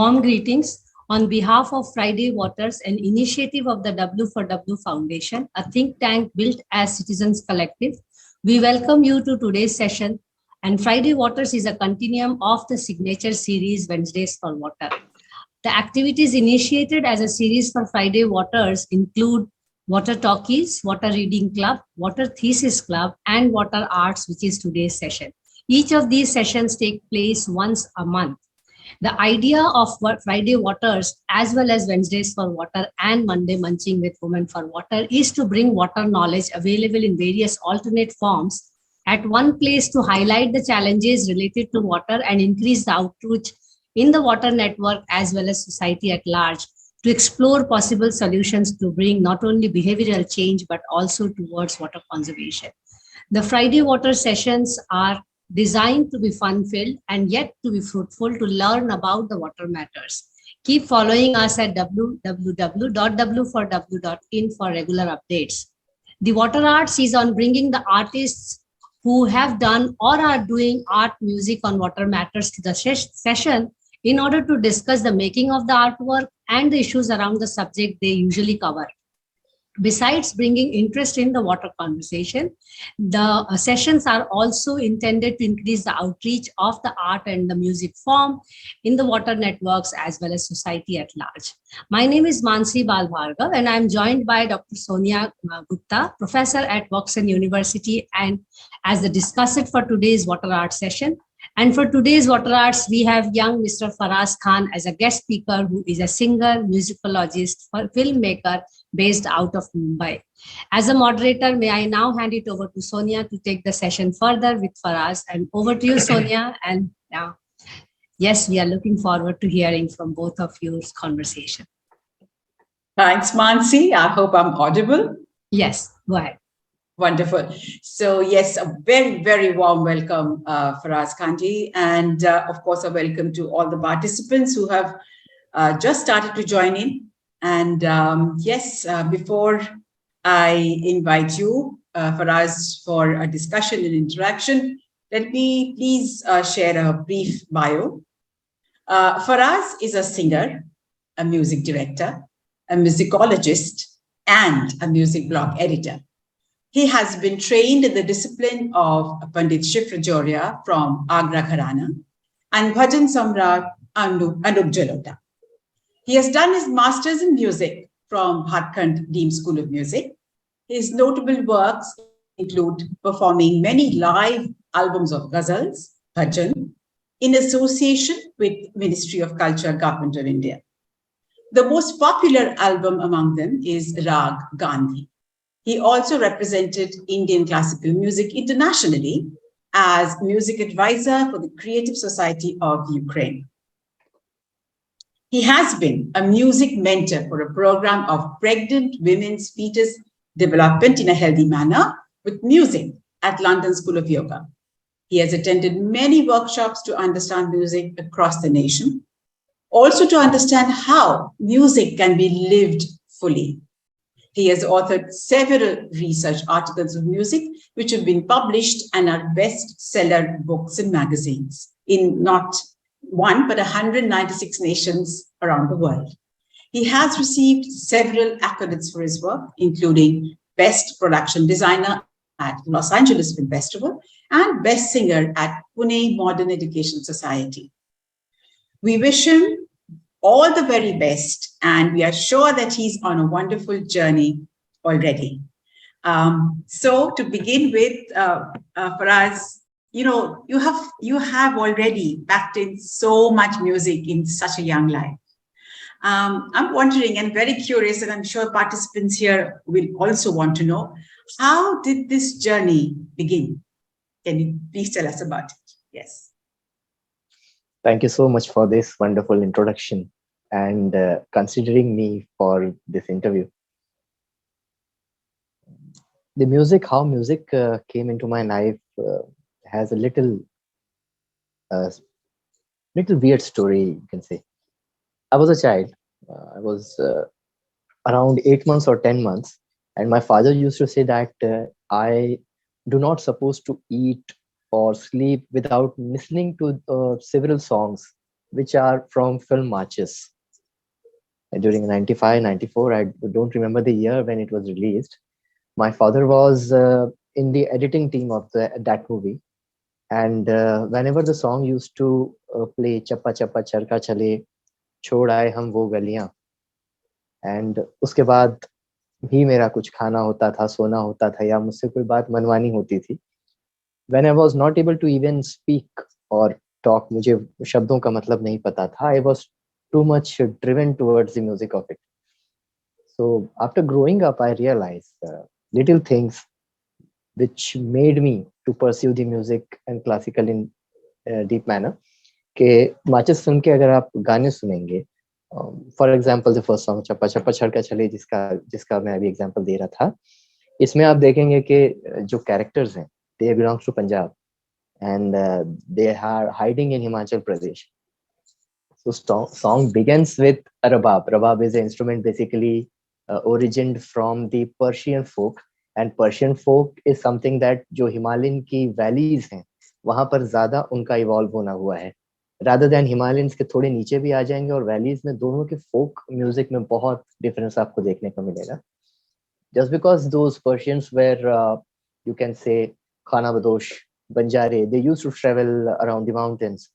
Warm greetings. On behalf of Friday.Waters, an initiative of the W4W Foundation, a think tank built as Citizens Collective, we welcome you to today's session. And Friday.Waters is a continuum of the signature series Wednesdays for Water. The activities initiated as a series for Friday.Waters include Water Talkies, Water Reading Club, Water Thesis Club, and Water Arts, which is today's session. Each of these sessions take place once a month. The idea of Friday.Waters, as well as Wednesdays for Water and Monday Munching with Women for Water, is to bring water knowledge available in various alternate forms at one place to highlight the challenges related to water and increase the outreach in the water network as well as society at large to explore possible solutions to bring not only behavioral change but also towards water conservation. The Friday.Water sessions are designed to be fun-filled and yet to be fruitful to learn about the water matters. Keep following us at www.w4w.in for regular updates. The Water Arts is on bringing the artists who have done or are doing art music on water matters to the session in order to discuss the making of the artwork and the issues around the subject they usually cover. Besides bringing interest in the water conversation, the sessions are also intended to increase the outreach of the art and the music form in the water networks as well as society at large. My name is Mansee Bhargava, and I'm joined by Dr. Sonia Gupta, professor at Boston University, and as the discussant for today's Water Arts session. And for today's Water Arts, we have young Mr. Faraz Khan as a guest speaker, who is a singer, musicologist, filmmaker based out of Mumbai. As a moderator, may I now hand it over to Sonia to take the session further with Faraz. And over to you, Sonia. And now, yes, we are looking forward to hearing from both of you's conversation. Thanks, Mansee. I hope I'm audible. Yes, go ahead. Wonderful. So yes, a very, very warm welcome, Faraz Khan ji. And of course, a welcome to all the participants who have just started to join in. And yes, before I invite you, Faraz, for a discussion and interaction, let me please share a brief bio. Faraz is a singer, a music director, a musicologist, and a music blog editor. He has been trained in the discipline of Pandit Shiv Rajoria from Agra Gharana and Bhajan Samrat Anup Jalota. He has done his master's in music from Khan.Dews School of Music. His notable works include performing many live albums of ghazals, bhajan, in association with Ministry of Culture, Government of India. The most popular album among them is Raag Gandhi. He also represented Indian classical music internationally as music advisor for the Creative Society of Ukraine. He has been a music mentor for a program of pregnant women's fetus development in a healthy manner with music at London School of Yoga. He has attended many workshops to understand music across the nation, also to understand how music can be lived fully. He has authored several research articles of music, which have been published and are bestseller books and magazines in not one, but 196 nations around the world. He has received several accolades for his work, including Best Production Designer at Los Angeles Film Festival and Best Singer at Pune Modern Education Society. We wish him all the very best, and we are sure that he's on a wonderful journey already. So to begin with, Faraz, you have already packed in so much music in such a young life. I'm wondering and very curious, and I'm sure participants here will also want to know, how did this journey begin? Can you please tell us about it? Yes. Thank you so much for this wonderful introduction and considering me for this interview. How music came into my life has a little weird story, you can say. I was a child. I was around 8 months or 10 months. And my father used to say that I do not supposed to eat or sleep without listening to several songs which are from film marches during 95, 94. I don't remember the year when it was released. My father was in the editing team of that movie. And whenever the song used to play, Chappa Chappa Charka Chale, Chhod Aaye Hum Wo Galiyan, and उसके बाद भी मेरा कुछ खाना होता था, सोना होता था, या मुझसे कोई बात मनवानी होती थी. When I was not able to even speak or talk, मुझे शब्दों का मतलब नहीं पता था. I was too much driven towards the music of it. So after growing up, I realized little things which made me to pursue the music and classical in deep manner. कि माचिस film के अगर आप गाने सुनेंगे, for example the first song चप्पा चप्पा छड़का चले, जिसका मैं अभी एग्जाम्पल दे रहा था, इसमें आप देखेंगे कि जो कैरेक्टर्स हैं, they belongs to Punjab and they are hiding in Himachal Pradesh. So song begins with a rabab. Rabab is an instrument basically origined from the Persian folk, and Persian folk is something that जो Himalayan की valleys हैं, वहाँ पर ज़्यादा उनका evolve होना हुआ है. Rather than Himalayans के थोड़े नीचे भी आ जाएंगे, और valleys में दोनों के folk music में बहुत difference आपको देखने को मिलेगा. Just because those Persians were, you can say, Khanabadosh, Banjare, they used to travel around the mountains.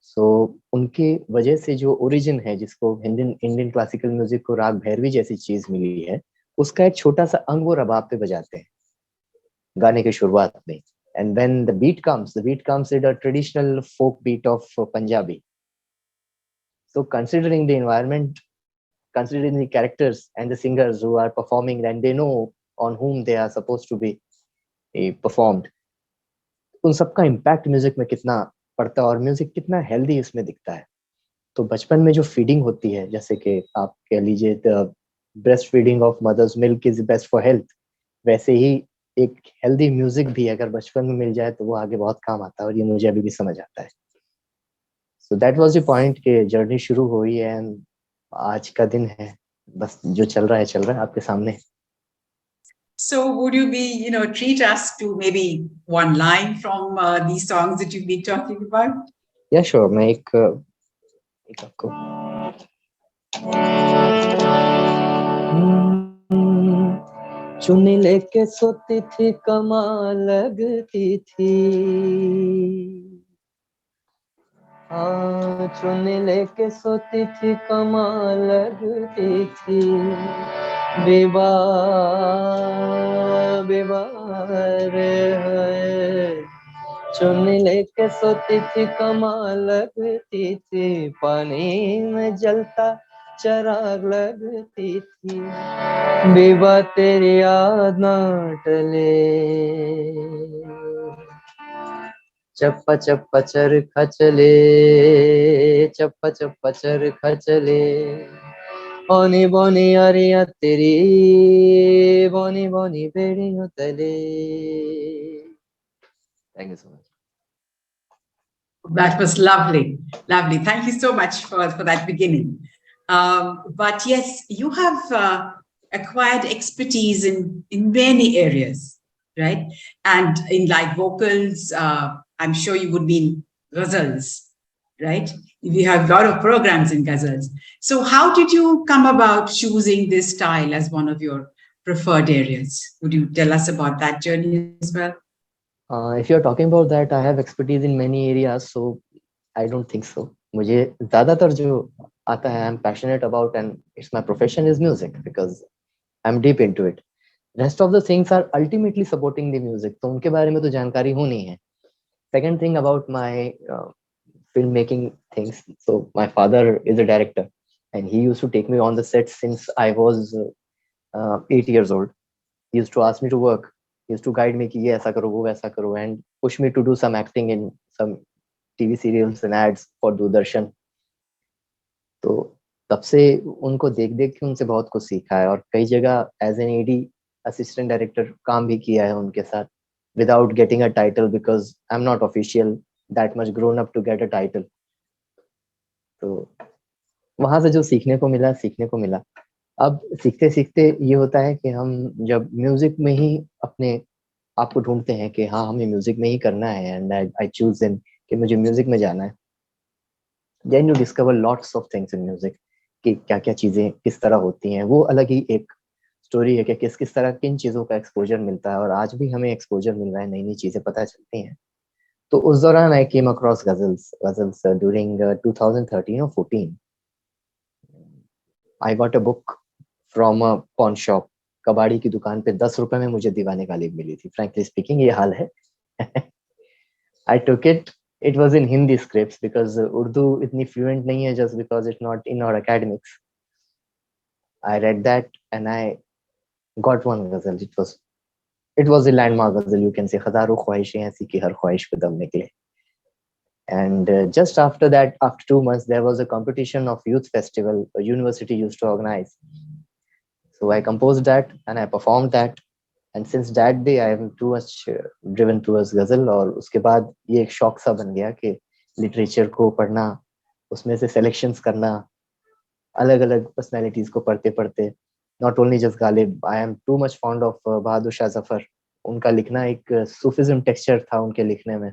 So उनके वजह से जो ओरिजिन है, जिसको इंडियन क्लासिकल म्यूजिक को राग भैरवी जैसी चीज मिली है, उसका एक छोटा सा अंग वो रबाब पे बजाते हैं गाने की शुरुआत में. And when the beat comes with a traditional folk beat of Punjabi. So considering the environment, considering the characters and the singers who are performing, and they know on whom they are supposed to be performed, उन सबका impact music में कितना पड़ता है और music कितना healthy इसमें दिखता है. तो बचपन में जो फीडिंग होती है, जैसे कि आप कह लीजिए the breastfeeding of mothers milk is best for health, वैसे ही एक हेल्दी म्यूजिक भी अगर बचपन में मिल जाए तो वो आगे बहुत काम आता है, और ये मुझे अभी भी समझ आता है. So that was the point कि जर्नी शुरू हुई है, एंड आज का दिन है, बस जो चल रहा है आपके सामने. So would you be, treat us to maybe one line from these songs that you've been talking about? Yeah, sure. मैं एक आपको चुन्नी लेके सोती थी कमाल लगती थी, हाँ चुन्नी लेके सोती थी कमाल लगती थी, बेबार है चुन्नी लेके सोती थी कमाल लगती थी, पानी में जलता चराग लगती थी, बेबा तेरी याद ना टले, चप्पा चप्पा चरखा चले, चप्पा चप्पा चरखा चले, बोनी बोनी अरिया तेरी, बोनी बोनी बेड़ियों तले. Thank you so much. That was lovely. Lovely. Thank you so much for that beginning. But yes, you have acquired expertise in many areas, right? And in like vocals, I'm sure you would be in ghazals, right? We have a lot of programs in ghazals. So how did you come about choosing this style as one of your preferred areas? Would you tell us about that journey as well? If you're talking about that, I have expertise in many areas, so I don't think so. मुझे ज़्यादातर जो आता है, I'm passionate about, and it's my profession is music because I'm deep into it. Rest of the things are ultimately supporting the music, तो उनके बारे में तो जानकारी होनी है. Second thing about my filmmaking things. So my father is a director, and he used to take me on the set since I was 8 years old. He used to ask me to work. He used to guide me कि ये ऐसा करो, वो वैसा करो, and push me to do some acting in some TV serials and ads for Doordarshan. तो तब से उनको देख देख के उनसे बहुत कुछ सीखा है, और कई जगह as an AD assistant director काम भी किया है उनके साथ without getting a title because I'm not official that much grown up to get a title. तो वहां से जो सीखने को मिला. अब सीखते सीखते ये होता है कि हम जब म्यूजिक में ही अपने आप को ढूंढते हैं कि हाँ हमें म्यूजिक में ही करना है, एंड आई चूज इन कि मुझे म्यूजिक में जाना है. Then you discover lots of things in music कि क्या क्या चीजें किस तरह होती हैं. वो अलग ही एक स्टोरी है कि किस किस तरह किन चीजों का एक्सपोजर मिलता है, और आज भी हमें एक्सपोजर मिल रहा है, नई नई चीजें पता चलती हैं. तो उस दौरान I came across ghazals during 2013 और 14. I got a book from a pawn shop. कबाड़ी की दुकान पे 10 रुपए में मुझे दीवाने गालिब मिली थी. फ्रैंकली स्पीकिंग, ये हाल है. I took it. It was in Hindi scripts because Urdu itni fluent nahi hai, just because it's not in our academics. I read that and I got one ghazal. It was a landmark ghazal, you can say. Hazaro ख्वाहिशें ऐसी कि हर ख्वाहिश पे दम निकले. And just after that, after 2 months, there was a competition of youth festival a university used to organize. So I composed that and I performed that. And since that day, I am too much driven towards ghazal. और उसके बाद ये एक शौक सा बन गया कि लिटरेचर को पढ़ना, उसमें से सेलेक्शंस करना, अलग अलग पर्सनैलिटीज को पढ़ते पढ़ते. Not only just Ghalib, I am too much fond of Bahadur Shah Zafar. उनका लिखना एक सूफिज्म टेक्सचर था उनके लिखने में.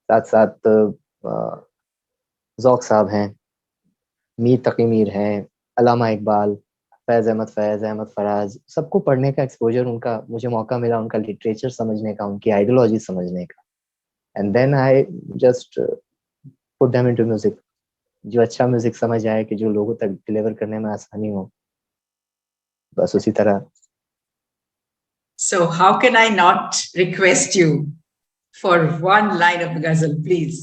साथ साथ ज़ौक साहब हैं, मीर तकी मीर हैं, अलामा इकबाल, फैज़ अहमद फराज, सबको पढ़ने का एक्सपोजर उनका मुझे मौका मिला, उनका लिटरेचर समझने का, उनकी आइडियोलॉजी समझने का. And then I just put them into music. जो अच्छा म्यूजिक समझ आए, कि जो लोगों तक डिलीवर करने में आसानी हो, बस उसी तरह. So how can I not request you for one line of the ghazal, please?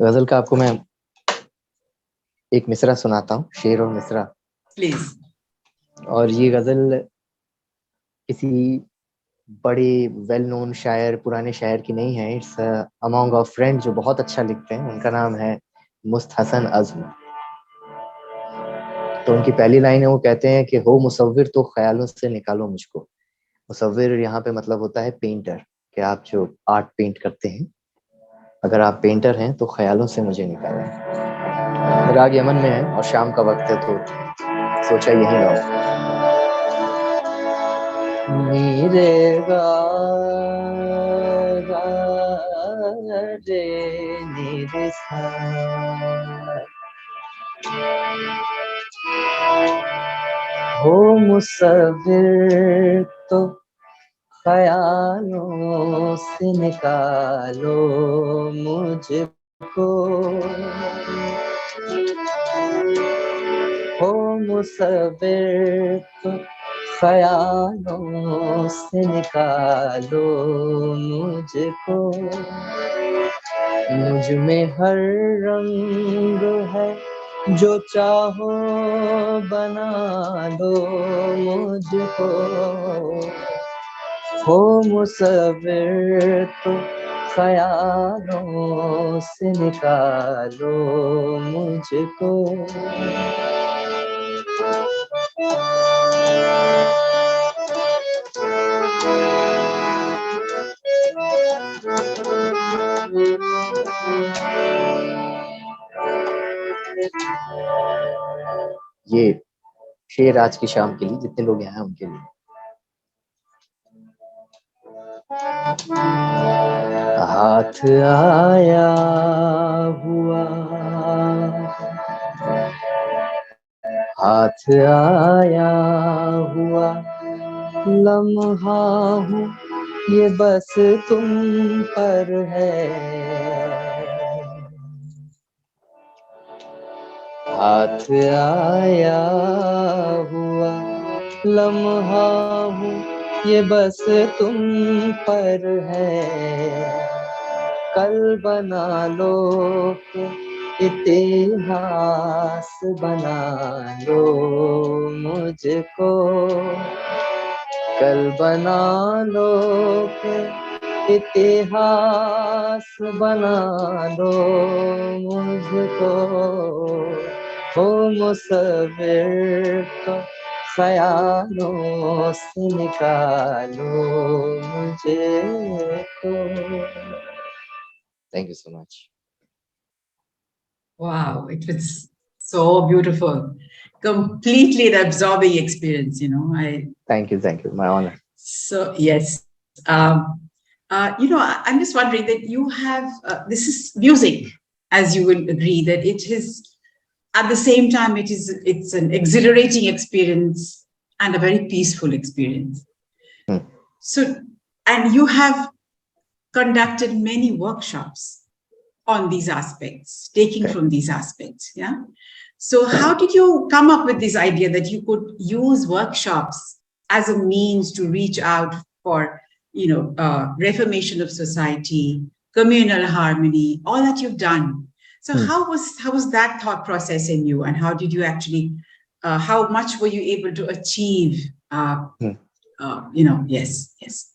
गजल का आपको मैं एक मिसरा सुनाता हूँ, शेर और मिसरा. Please. और ये गजल किसी बड़े वेल नोन शायर, पुराने शायर की नहीं है. इट्स अमॉन्ग ऑफ फ्रेंड जो बहुत अच्छा लिखते हैं. उनका नाम है मुस्तहसन अज़्म. तो उनकी पहली लाइन है, वो कहते हैं कि हो मुसव्विर तो ख्यालों से निकालो मुझको. मुसव्विर यहाँ पे मतलब होता है पेंटर, कि आप जो आर्ट पेंट करते हैं, अगर आप पेंटर हैं तो ख्यालों से मुझे निकालें. राग यमन में है और शाम का वक्त है, तो सोचा यही गाओ. मेरे रे मेरे हो मुसव्विर तो ख्यालों से निकालो मुझको. हो मुसव्विर तो ख्यालों से निकालो मुझको. मुझ में हर रंग है, जो चाहो बना लो मुझको. हो मुसव्विर तो ख्यालों से निकालो मुझको. ये शेर आज की शाम के लिए, जितने लोग यहाँ हैं उनके लिए. हाथ आया हुआ, हाथ आया हुआ लम्हा हूँ, ये बस तुम पर है. हाथ आया हुआ लम्हा हूँ, ये बस तुम पर है. कल बना लो कि इतिहास बना लो मुझको. कल बना लो कि इतिहास बना लो मुझको. हो मुसव्विर तो ख्यालों से निकालो मुझको. Thank you so much. Wow, it was so beautiful. Completely an absorbing experience, you know. Thank you, my honor. So yes, you know, I'm just wondering that you have this is music, as you will agree, that it is at the same time it's an exhilarating experience and a very peaceful experience. So, and you have conducted many workshops on these aspects, taking from these aspects. Yeah. So how did you come up with this idea that you could use workshops as a means to reach out for, reformation of society, communal harmony, all that you've done? So how was that thought process in you, and how did you actually, how much were you able to achieve? Yes.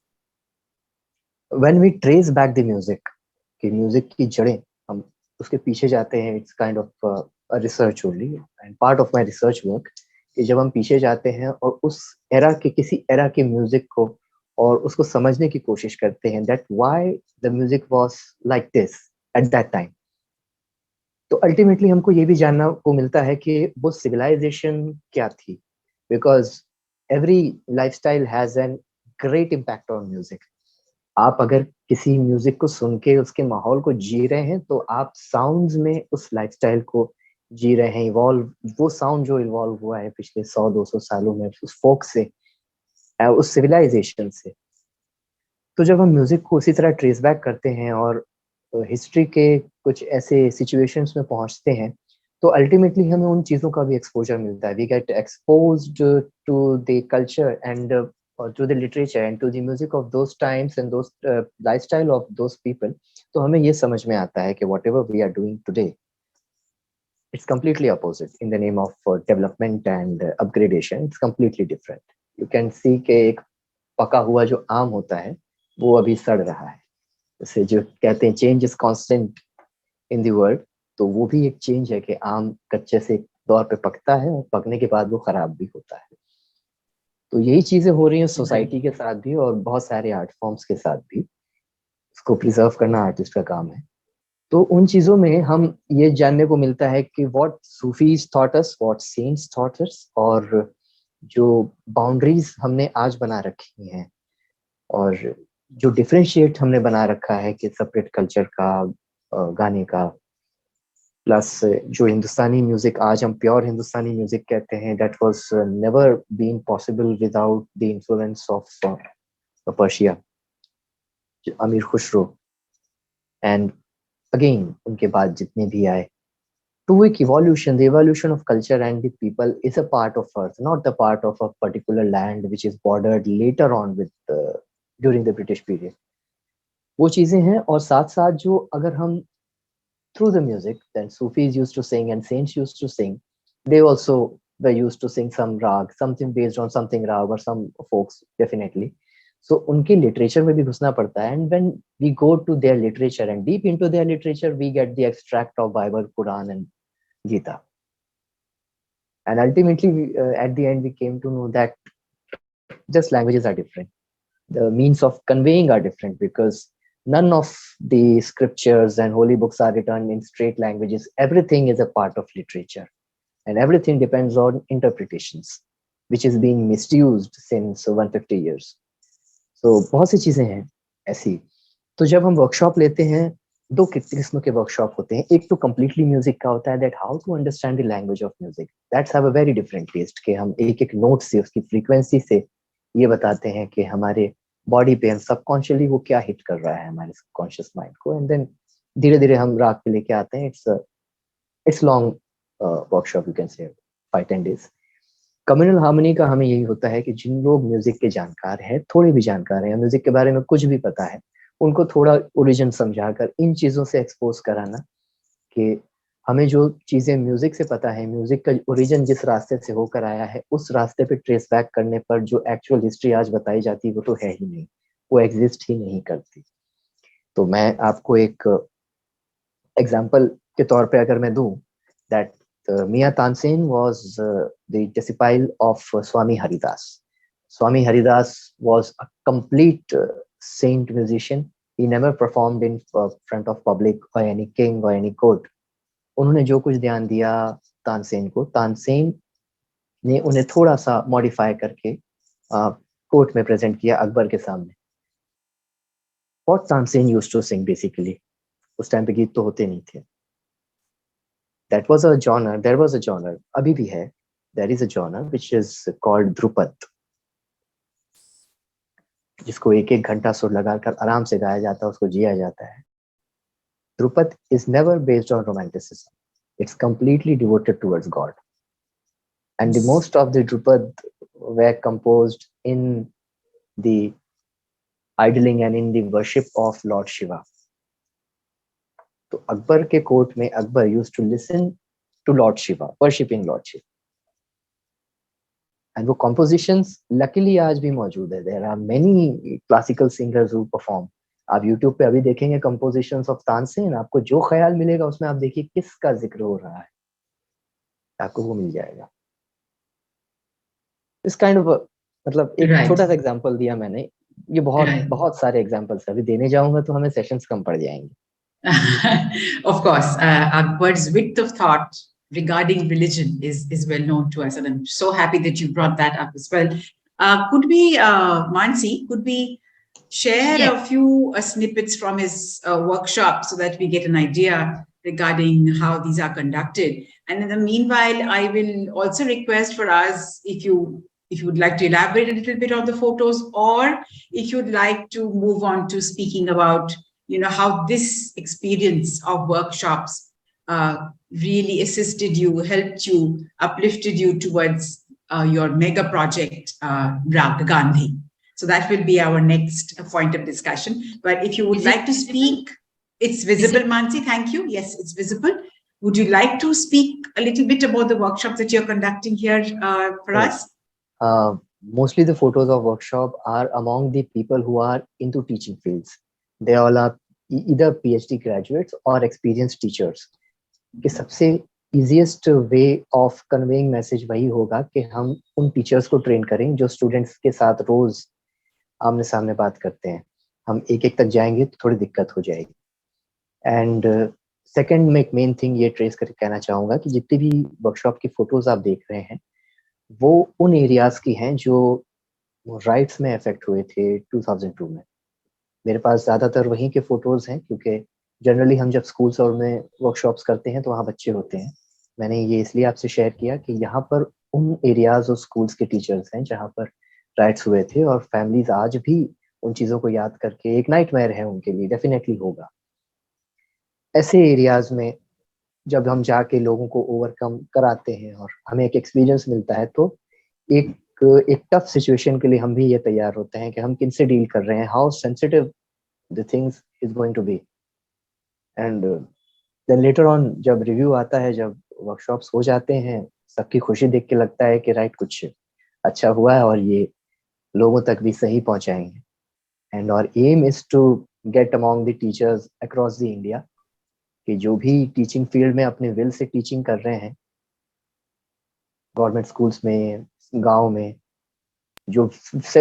When we trace back the music, कि music की जड़ें हम उसके पीछे जाते हैं, it's kind of research only and part of my research work, कि जब हम पीछे जाते हैं और उस एरा के किसी एरा के म्यूजिक को और उसको समझने की कोशिश करते हैं, that why the music was like this at that time, तो अल्टीमेटली हमको ये भी जानना को मिलता है कि वो सिविलाइजेशन क्या थी, because every lifestyle has an great impact on music. आप अगर किसी म्यूजिक को सुन के उसके माहौल को जी रहे हैं, तो आप साउंड्स में उस लाइफस्टाइल को जी रहे हैं, इवॉल्व, वो साउंड जो इवॉल्व हुआ है पिछले 100-200 सालों में उस फोक से, उस सिविलाइजेशन से. तो जब हम म्यूजिक को उसी तरह ट्रेस बैक करते हैं और हिस्ट्री के कुछ ऐसे सिचुएशंस में पहुंचते हैं, तो अल्टीमेटली हमें उन चीज़ों का भी एक्सपोजर मिलता है. We get exposed to the culture and to the literature and to the music of those times and those lifestyle of those people. तो हमें ये समझ में आता है कि whatever we are doing today, it's completely opposite in the name of development and upgradation. It's completely different. You can see कि एक पका हुआ जो आम होता है वो अभी सड़ रहा है. जैसे जो कहते हैं change is constant in the world, तो वो भी एक change है कि आम कच्चे से दौर पे पकता है और पकने के बाद वो खराब भी होता है. तो यही चीजें हो रही हैं सोसाइटी के साथ भी और बहुत सारे आर्ट फॉर्म्स के साथ भी. इसको प्रिजर्व करना आर्टिस्ट का काम है. तो उन चीजों में हम ये जानने को मिलता है कि what Sufis thought us, what saints thought us, और जो बाउंड्रीज हमने आज बना रखी हैं और जो डिफरेंशिएट हमने बना रखा है कि सेपरेट कल्चर का, गाने का, प्लस जो हिंदुस्तानी म्यूजिक आज हम प्योर हिंदुस्तानी म्यूजिक कहते हैं, that was never been possible without the influence of Persia, Amir Khusro, and again उनके बाद जितने भी आए. तो वो एक evolution, the evolution of culture and the people is a part of earth, not the part of a particular land which is bordered later on with during the British period. वो चीजें हैं. और साथ साथ जो अगर हम through the music, then Sufis used to sing and saints used to sing. They also were used to sing some raag, something based on something raag or some folks, definitely. So उनके literature में भी घुसना पड़ता है. And when we go to their literature and deep into their literature, we get the extract of Bible, Quran and Gita. And ultimately, at the end, we came to know that just languages are different. The means of conveying are different, because none of the scriptures and holy books are written in straight languages. Everything is a part of literature, and everything depends on interpretations, which is being misused since 150 years. So बहुत सी चीजें हैं ऐसी. तो जब हम workshop लेते हैं, दो किस्म के वर्कशॉप होते हैं. एक तो completely म्यूजिक का होता है, that how to understand the language of music. That's have a very different taste, कि हम एक एक नोट से, उसकी फ्रीक्वेंसी से ये बताते हैं कि हमारे बॉडी पे हम सबकॉन्शियसली वो क्या हिट कर रहा है हमारे सबकॉन्शियस माइंड को. एंड देन धीरे धीरे हम राग पे लेके आते हैं. It's long workshop, you can say 5-10 days. Communal harmony का हमें यही होता है कि जिन लोग म्यूजिक के जानकार हैं, थोड़े भी जानकार हैं, म्यूजिक के बारे में कुछ भी पता है, उनको थोड़ा ओरिजिन समझाकर इन चीजों से एक्सपोज कराना कि हमें जो चीजें म्यूजिक से पता है, म्यूजिक का ओरिजिन जिस रास्ते से होकर आया है, उस रास्ते पे ट्रेस बैक करने पर जो एक्चुअल हिस्ट्री आज बताई जाती है वो तो है ही नहीं, वो एग्जिस्ट ही नहीं करती. तो मैं आपको एक एग्जांपल के तौर पे अगर मैं दूं, that Miyan Tansen was the disciple of Swami Haridas. Swami Haridas was a complete saint musician. He never performed in front of public or any king or any court. उन्होंने जो कुछ ध्यान दिया तानसेन को, तानसेन ने उन्हें थोड़ा सा मॉडिफाई करके कोर्ट में प्रेजेंट किया अकबर के सामने. What Tansen used to sing basically, उस टाइम पे गीत तो होते नहीं थे. That was a genre. There was a genre. अभी भी है. There is a genre which is called Drupad, जिसको एक एक घंटा सुर लगाकर आराम से गाया जाता है, उसको जिया जाता है. Drupad is never based on romanticism. It's completely devoted towards God. And the most of the Drupad were composed in the idling and in the worship of Lord Shiva. तो अकबर के कोर्ट में Akbar used to listen to Lord Shiva, worshipping Lord Shiva. And वो compositions luckily आज भी मौजूद है. There are many classical singers who perform. आप YouTube पे अभी देखेंगे compositions of तानसेन, आपको जो ख्याल मिलेगा उसमें आप देखिए किसका जिक्र हो रहा है, आपको वो मिल जाएगा. इस काइंड ऑफ, मतलब एक छोटा सा एग्जांपल दिया मैंने. ये बहुत सारे एग्जांपल्स अभी देने जाऊंगा तो हमें सेशंस कम पड़ जाएंगे. Of course, Akbar's width of thought regarding religion is well known to us, and I'm so happy that you brought that up as well. Could we, Mansee, could we share a few snippets from his workshop so that we get an idea regarding how these are conducted? And in the meanwhile, I will also request for us, if you would like to elaborate a little bit on the photos, or if you'd like to move on to speaking about, you know, how this experience of workshops really assisted you, helped you, uplifted you towards your mega project, Raag Gandhi. So that will be our next point of discussion. But if you would like to speak, it's visible, Mansee, thank you. Yes, it's visible. Would you like to speak a little bit about the workshops that you're conducting here for us? Mostly the photos of workshop are among the people who are into teaching fields. They all are either PhD graduates or experienced teachers. कि सबसे easiest way of conveying message वही होगा कि हम उन teachers को train करें जो students के साथ रोज आमने सामने बात करते हैं. हम एक एक तक जाएंगे तो थोड़ी दिक्कत हो जाएगी. And second, मैं एक main thing ये trace करके कहना चाहूँगा कि जितनी भी workshop की photos आप देख रहे हैं वो उन areas की हैं जो riots में affect हुए थे 2002 में. मेरे पास ज़्यादातर वहीं के फोटोज़ हैं क्योंकि जनरली हम जब स्कूल्स और में वर्कशॉप्स करते हैं तो वहाँ बच्चे होते हैं. मैंने ये इसलिए आपसे शेयर किया कि यहाँ पर उन एरियाज़ और स्कूल्स के टीचर्स हैं जहाँ पर राइट्स हुए थे और फैमिलीज आज भी उन चीज़ों को याद करके एक नाइटमेयर है उनके लिए, डेफिनेटली होगा. ऐसे एरियाज़ में जब हम जाके लोगों को ओवरकम कराते हैं और हमें एक एक्सपीरियंस मिलता है तो एक टफ सिचुएशन के लिए हम भी ये तैयार होते हैं कि हम किनसे डील कर रहे हैं, how sensitive the things is going to be. And then later on जब रिव्यू आता है, जब वर्कशॉप्स हो जाते हैं, सबकी खुशी देख के लगता है कि राइट कुछ अच्छा हुआ है और ये लोगों तक भी सही पहुंचाएंगे. एंड और aim is to get among the teachers across the India कि जो भी टीचिंग फील्ड में अपने विल से टीचिंग कर रहे हैं, गवर्नमेंट स्कूल्स में, गांव में, जो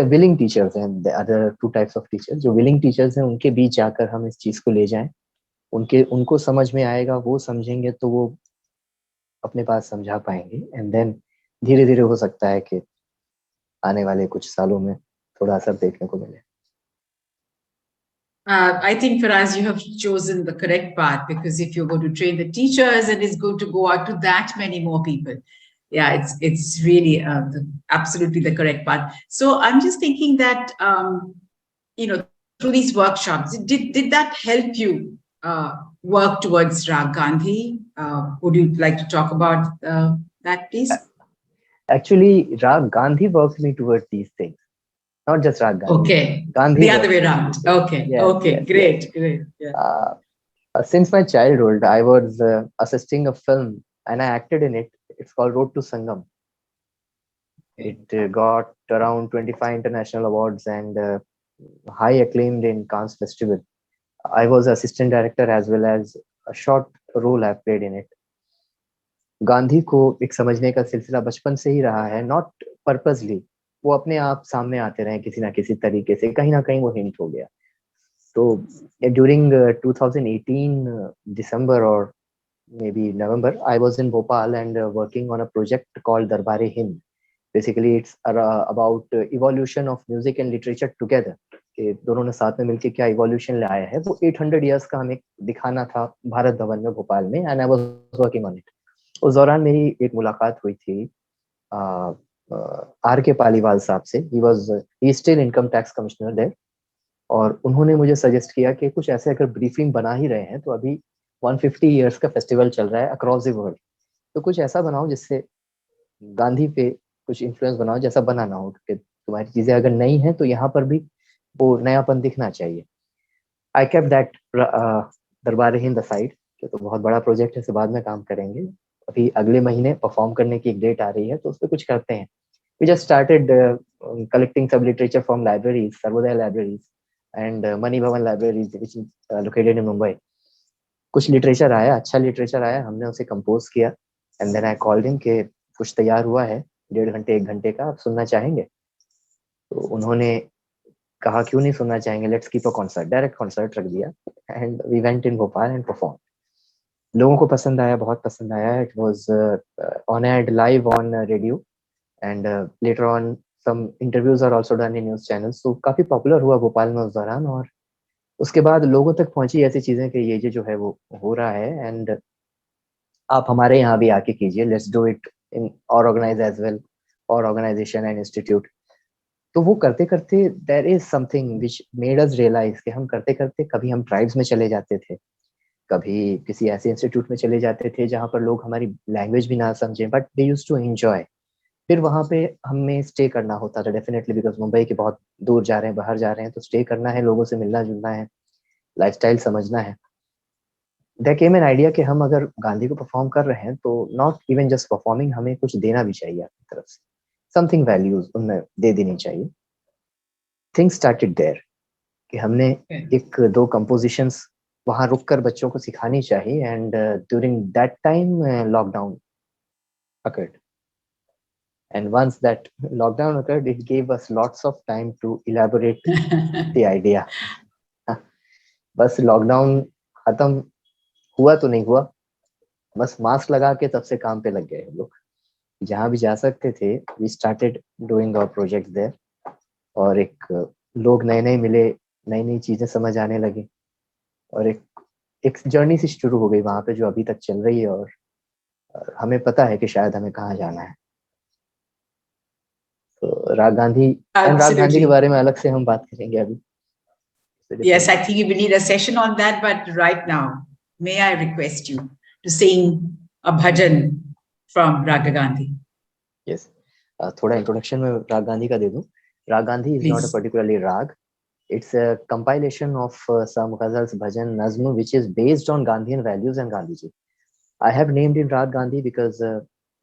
विलिंग टीचर्स हैं, the other two types of teachers, जो विलिंग टीचर्स हैं, उनके बीच जाकर हम इस चीज को ले जाएं. उनको समझ में आएगा, वो समझेंगे तो वो अपने पास समझा पाएंगे. एंड देन धीरे धीरे हो सकता है कि आने वाले कुछ सालों में थोड़ा असर देखने को मिले. I think, Faraz, you have chosen the correct path, because if you're going to train the teachers and it's going to go out to that many more people, yeah, it's really absolutely the correct path. So I'm just thinking that, you know, through these workshops, did that help you work towards Raag Gandhi? Would you like to talk about that, please? Actually, Raag Gandhi worked me towards these things. Not just Raag Gandhi. Okay. Gandhi the other way around. Okay. Yes, okay. Yes, great. yes. Great. Yeah. Since my childhood, I was assisting a film and I acted in it. It's called Road to Sangam. It got around 25 international awards and high acclaimed in Cannes Festival. I was assistant director as well as a short role I played in it. Gandhi को एक समझने का सिलसिला बचपन से ही रहा है, not purposely. वो अपने आप सामने आते रहे किसी ना किसी तरीके से, कहीं ना कहीं वो हिंट हो गया. तो during 2018 December or maybe November, I was in Bhopal and working on a project called Darbare Hind. Basically, it's about evolution of music and literature together. दोनों ने साथ में मिलकर क्या इवोल्यूशन लाया है, वो 800 years का हमें दिखाना था भारत भवन में भोपाल में, and I was working on it. उस दौरान मेरी एक मुलाकात हुई थी आर के पालीवाल साहब से. He still income tax commissioner there. और उन्होंने मुझे सजेस्ट किया कि कुछ ऐसे अगर ब्रीफिंग बना ही रहे हैं तो अभी 150 ईयर्स का फेस्टिवल चल रहा है अक्रॉस द वर्ल्ड, तो कुछ ऐसा बनाओ जिससे गांधी पे कुछ इन्फ्लुएंस बनाओ जैसा बनाना हो, कि तुम्हारी चीजें अगर नई हैं तो यहाँ पर भी वो नयापन दिखना चाहिए. आई केप्ट दैट दरबार हिंद साइड, तो बहुत बड़ा प्रोजेक्ट है, इसे बाद में काम करेंगे. अभी अगले महीने परफॉर्म करने की एक डेट आ रही है, तो उस पर कुछ करते हैं. We just started collecting some literature from libraries, Sarvodaya libraries, and Mani Bhavan libraries, which is located in Mumbai. कुछ लिटरेचर आया, अच्छा लिटरेचर आया, हमने उसे कंपोज किया. And then I called him कि कुछ तैयार हुआ है 1.5 घंटे 1 घंटे का, आप सुनना चाहेंगे? तो उन्होंने कहा क्यों नहीं सुनना चाहेंगे, let's keep a concert. Direct concert रख दिया and we went in Bhopal and perform. लोगों को पसंद आया, बहुत पसंद आया. It was on aired live on radio and later on some interviews are also done in news channels. तो काफी पॉपुलर हुआ भोपाल में उस दौरान. और उसके बाद लोगों तक पहुंची ऐसी चीजें कि ये जो है वो हो रहा है, एंड आप हमारे यहाँ भी आके कीजिए, लेट्स डू इट इन और ऑर्गेनाइज एज वेल, और ऑर्गेनाइजेशन एंड इंस्टीट्यूट. तो वो करते करते there is something which made us realise कि हम करते करते कभी हम ट्राइब्स में चले जाते थे, कभी किसी ऐसे इंस्टीट्यूट में चले जाते थे जहाँ पर लोग हमारी लैंग्वेज भी ना समझें, but they use to enjoy. फिर वहां पे हमें स्टे करना होता था डेफिनेटली, बिकॉज मुंबई के बहुत दूर जा रहे हैं, बाहर जा रहे हैं, तो स्टे करना है, लोगों से मिलना जुलना है, लाइफस्टाइल समझना है. देयर केम एन आइडिया कि हम अगर गांधी को परफॉर्म कर रहे हैं तो नॉट इवन जस्ट परफॉर्मिंग, हमें कुछ देना भी चाहिए अपनी तरफ से, समथिंग वैल्यूज उनमें दे देनी चाहिए. थिंग्स स्टार्टेड देयर कि हमने एक दो कंपोजिशंस वहां रुककर बच्चों को सिखानी चाहिए. And during that time lockdown occurred. And once that lockdown occurred, it gave us lots of time to elaborate the idea. बस लॉकडाउन खत्म हुआ तो नहीं हुआ, बस मास्क लगा के तब से काम पे लग गए हम लोग. जहाँ भी जा सकते थे we started doing our project there. और एक लोग नए नए मिले, नई नई चीजें समझ आने लगी, और एक जर्नी सी शुरू हो गई वहां पे जो अभी तक चल रही है. और हमें पता है कि शायद हमें कहाँ जाना है. तो राग गांधी, एंड राग गांधी के Absolutely. बारे में अलग से हम बात करेंगे अभी. Yes, I think we need a session on that. But right now, may I request you to sing a bhajan from Raag Gandhi? Yes. थोड़ा इंट्रोडक्शन में राग गांधी का दे दूं. राग Gandhi is not a Please. Particularly राग. It's a compilation of some ghazals, bhajan, nazm, which is based on Gandhian values and Gandhiji. I have named it Raag Gandhi because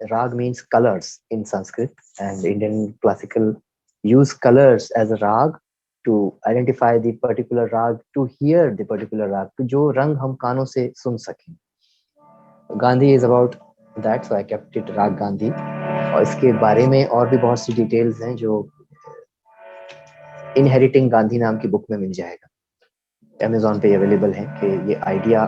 Raag means colors in Sanskrit, and Indian classical use colors as a Raag to identify the particular Raag, to hear the particular Raag, to जो रंग हम कानों से सुन सकें. Gandhi is about that, so I kept it Raag Gandhi. और इसके बारे में और भी बहुत सी डिटेल्स हैं जो इनहेरिटिंग गांधी नाम की बुक में मिल जाएगा. अमेजोन पे अवेलेबल है कि ये आइडिया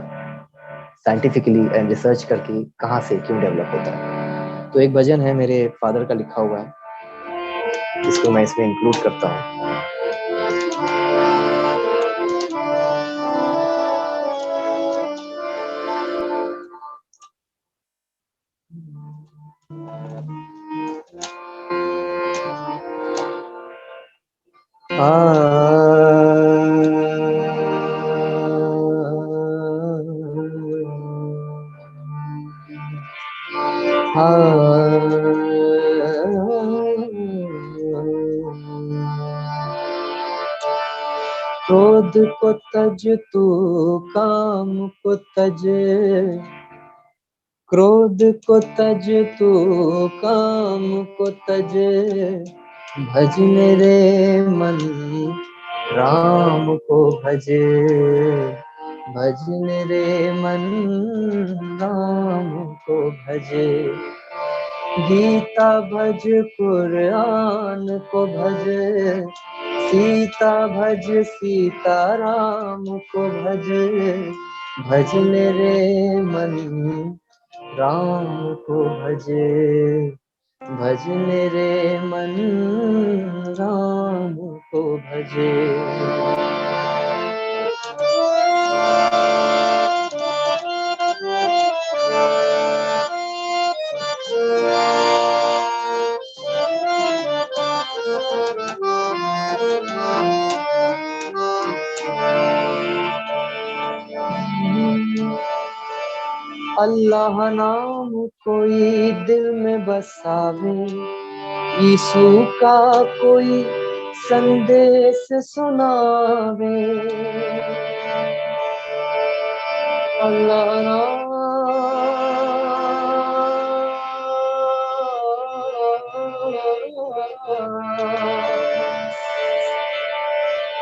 साइंटिफिकली एंड रिसर्च करके कहाँ से क्यों डेवलप होता है. तो एक भजन है मेरे फादर का लिखा हुआ है, जिसको मैं इसमें इंक्लूड करता हूँ. क्रोध को तज तू काम को तज, क्रोध को तज तू काम को तज, भज मेरे मन राम को भज, भज मेरे मन राम को भज. गीता भज कुरान को भज, सीता भज सीता राम को भज, भज मेरे मन राम को भज, भज मेरे मन राम को भज. अल्लाह नाम कोई दिल में बसावे, यीशु का कोई संदेश सुनावे। अल्लाह नाम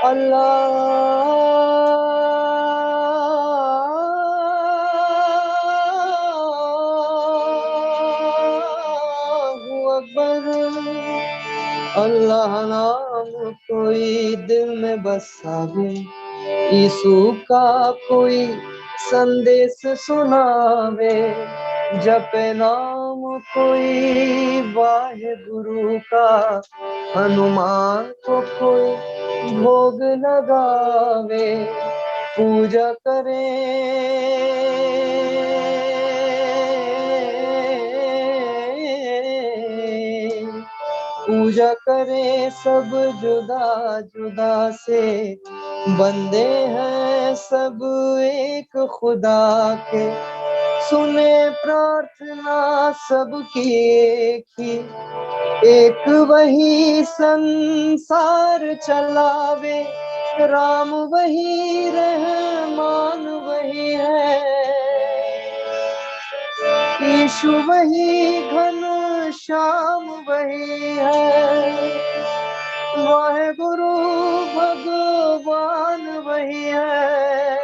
अल्लाहू अकबर। अल्लाह नाम कोई दिल में बसावे, यीशु का कोई संदेश सुनावे। जपे नाम कोई वाहे गुरु का, हनुमान को कोई भोग लगावे। पूजा करे पूजा करे सब जुदा जुदा से, बंदे हैं सब एक खुदा के। सुने प्रार्थना सबकी एक ही, एक वही संसार चलावे। राम वही रहमान वही है, यीशु वही घन श्याम वही है। वाहे गुरु भगवान वही है,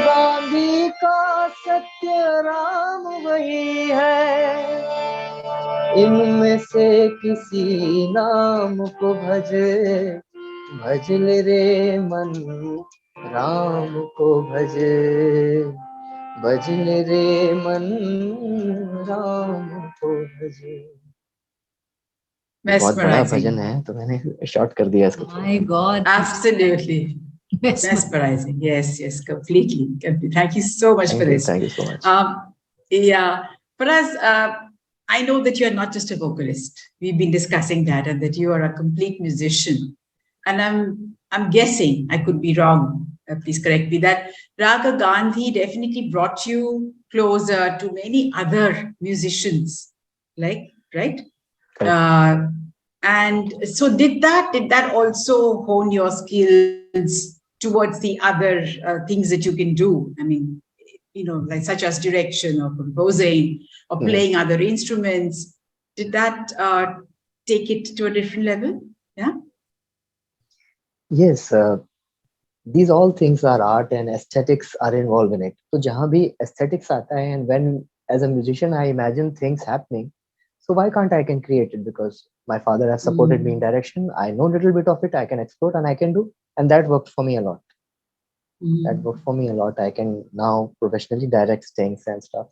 गांधी का सत्य राम वही है। इनमें से किसी नाम को भजे, भजल रे मन राम को भजे। भजल रे मन राम को भजे। बहुत बड़ा भजन है तो मैंने शॉर्ट कर दिया इसको। My God, absolutely mesmerizing. Yes, completely. Thank you so much for this. Thank you so much. Yeah, Faraz, I know that you are not just a vocalist. We've been discussing that, and that you are a complete musician. And I'm guessing, I could be wrong, please correct me, that Raag Gandhi definitely brought you closer to many other musicians, like, right? And so did that also hone your skills towards the other things that you can do? I mean, like such as direction or composing or playing other instruments. Did that take it to a different level? Yeah. Yes, these all things are art and aesthetics are involved in it. So जहाँ भी aesthetics आता है, and when as a musician I imagine things happening, so why can't I can create it? Because my father has supported me in direction. I know a little bit of it. I can explore and I can do, and that worked for me a lot. That worked for me a lot. I can now professionally direct things and stuff.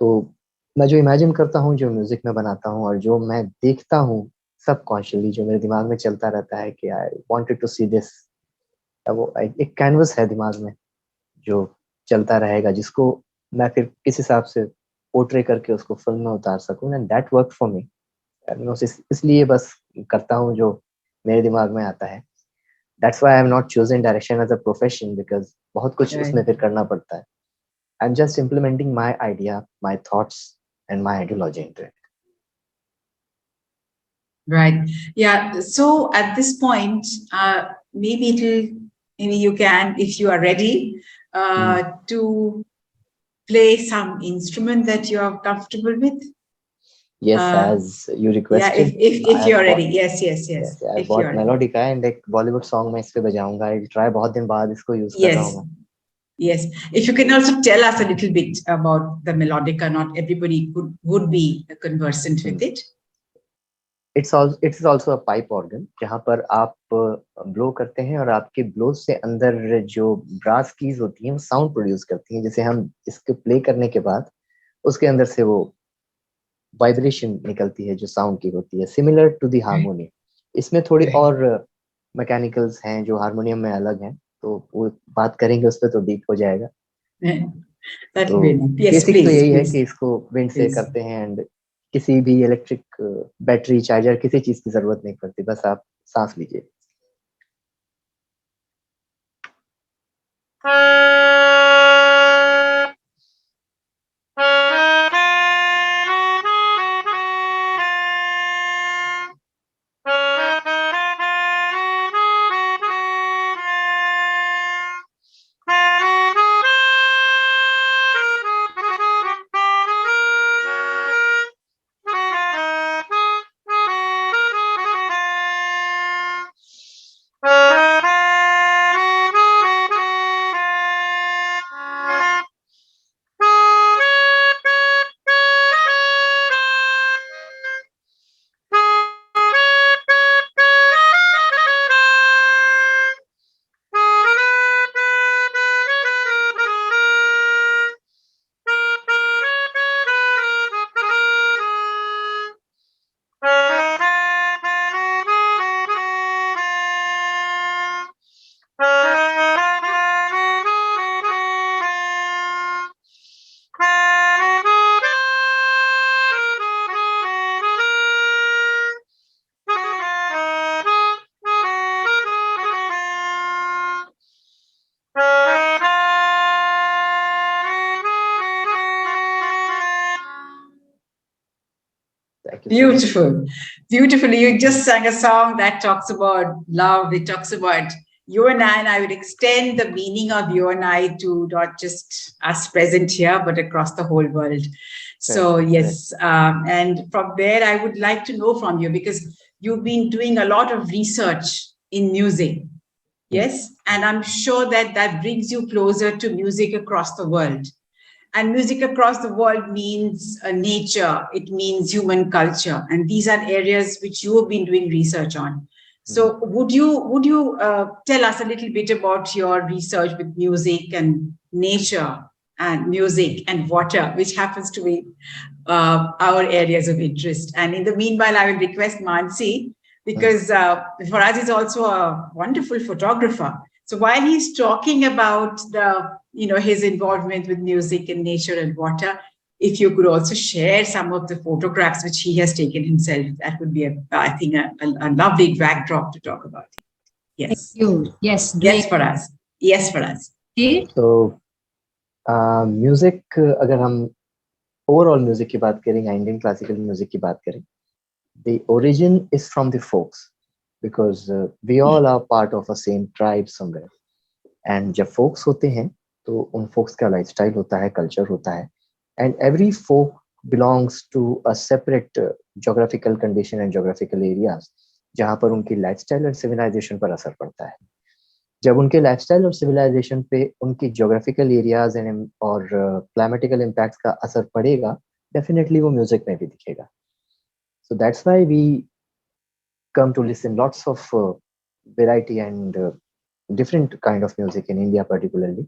तो मैं जो imagine करता हूँ, जो music में बनाता हूँ, और जो मैं देखता हूँ सबकॉन्शियसली, जो मेरे दिमाग में चलता रहता है कि I wanted to see this, वो एक कैनवस है दिमाग में जो चलता रहेगा, जिसको मैं फिर किस हिसाब से पोर्ट्रे करके उसको फिल्म में उतार सकूं, and that work for me. इसलिए बस करता हूँ जो मेरे दिमाग में आता है। That's why I have not chosen direction as a profession, because बहुत कुछ उसमें फिर करना पड़ता है. I'm just implementing my idea, my thoughts, and my ideology into it. Right. Yeah. So at this point, maybe you can, if you are ready, to play some instrument that you are comfortable with. Yes, as you requested. Yeah, if you're ready. Yes. I bought melodica and एक Bollywood song मैं इस पे बजाऊंगा. I'll try बहुत दिन बाद इसको use कर रहा हूँ मैं. Yes. If you can also tell us a little bit about the melodica, not everybody would be conversant with it. It's also a pipe organ जहाँ पर आप blow करते हैं और आपके blow से अंदर जो brass keys होती हैं वो sound produce करती हैं, जिसे हम इसके play करने के बाद उसके अंदर से वो वाइब्रेशन निकलती है जो साउंड की होती है, सिमिलर टू दी हारमोनियम. इसमें थोड़ी और मैकेनिकल्स हैं जो हारमोनियम में अलग हैं, तो वो बात करेंगे उस पर तो डीप हो जाएगा. तो बेसिक तो यही है कि इसको विंड से करते हैं, एंड किसी भी इलेक्ट्रिक बैटरी चार्जर किसी चीज की जरूरत नहीं पड़ती, बस आप सांस लीजिए. Beautiful. Beautifully. You just sang a song that talks about love. It talks about you and I, and I would extend the meaning of you and I to not just us present here, but across the whole world. So, yes. And from there, I would like to know from you, because you've been doing a lot of research in music. Yes. And I'm sure that that brings you closer to music across the world. And music across the world means nature, it means human culture. And these are areas which you have been doing research on. So would you tell us a little bit about your research with music and nature and music and water, which happens to be our areas of interest? And in the meanwhile, I will request Mansee, because Faraz is also a wonderful photographer. So while he's talking about his involvement with music and nature and water, if you could also share some of the photographs which he has taken himself, that would be, I think, a lovely backdrop to talk about. Yes. Thank you. Yes. Yes, Faraz. Yes, Faraz. So, music अगर हम overall music की बात करें या Indian classical music की बात करें, the origin is from the folks, because we all are part of a same tribe somewhere. And जब folks होते हैं तो उन folks का lifestyle होता है, culture होता है, and every folk belongs to a separate geographical condition and geographical areas जहाँ पर उनकी lifestyle और civilization पर असर पड़ता है. जब उनके लाइफस्टाइल और सिविलाइजेशन पे उनकी ज्योग्राफिकल एरियाज और क्लाइमेटिकल इम्पैक्ट्स का असर पड़ेगा, डेफिनेटली वो म्यूजिक में भी दिखेगा. So that's why we come to listen lots of variety and different kind of music in India particularly,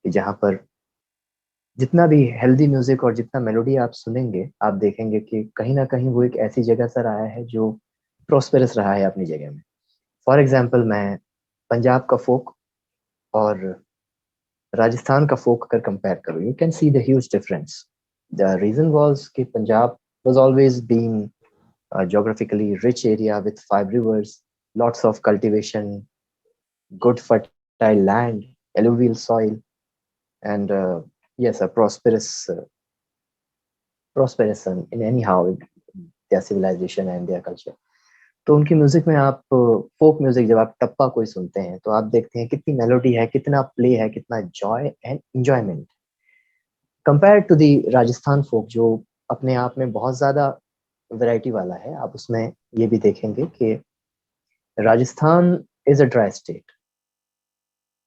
जहाँ पर जितना भी हेल्दी म्यूजिक और जितना मेलोडी आप सुनेंगे, आप देखेंगे कि कहीं ना कहीं वो एक ऐसी जगह से आया है जो प्रॉस्पेरस रहा है अपनी जगह में. फॉर एग्जाम्पल, मैं पंजाब का फोक और राजस्थान का फोक अगर कंपेयर करो, you can see the huge difference. The reason was कि Punjab was always being a geographically rich area with 5 rivers, lots of cultivation, good fertile land, alluvial soil, and yes, a prosperous in anyhow their civilization and their culture. तो उनकी music में आप folk music जब आप टप्पा कोई सुनते हैं तो आप देखते हैं कितनी मेलोडी है, कितना प्ले है, कितना joy and enjoyment, compare to the Rajasthan folk जो अपने आप में बहुत ज्यादा वैरायटी वाला है. आप उसमें ये भी देखेंगे कि Rajasthan is a dry state,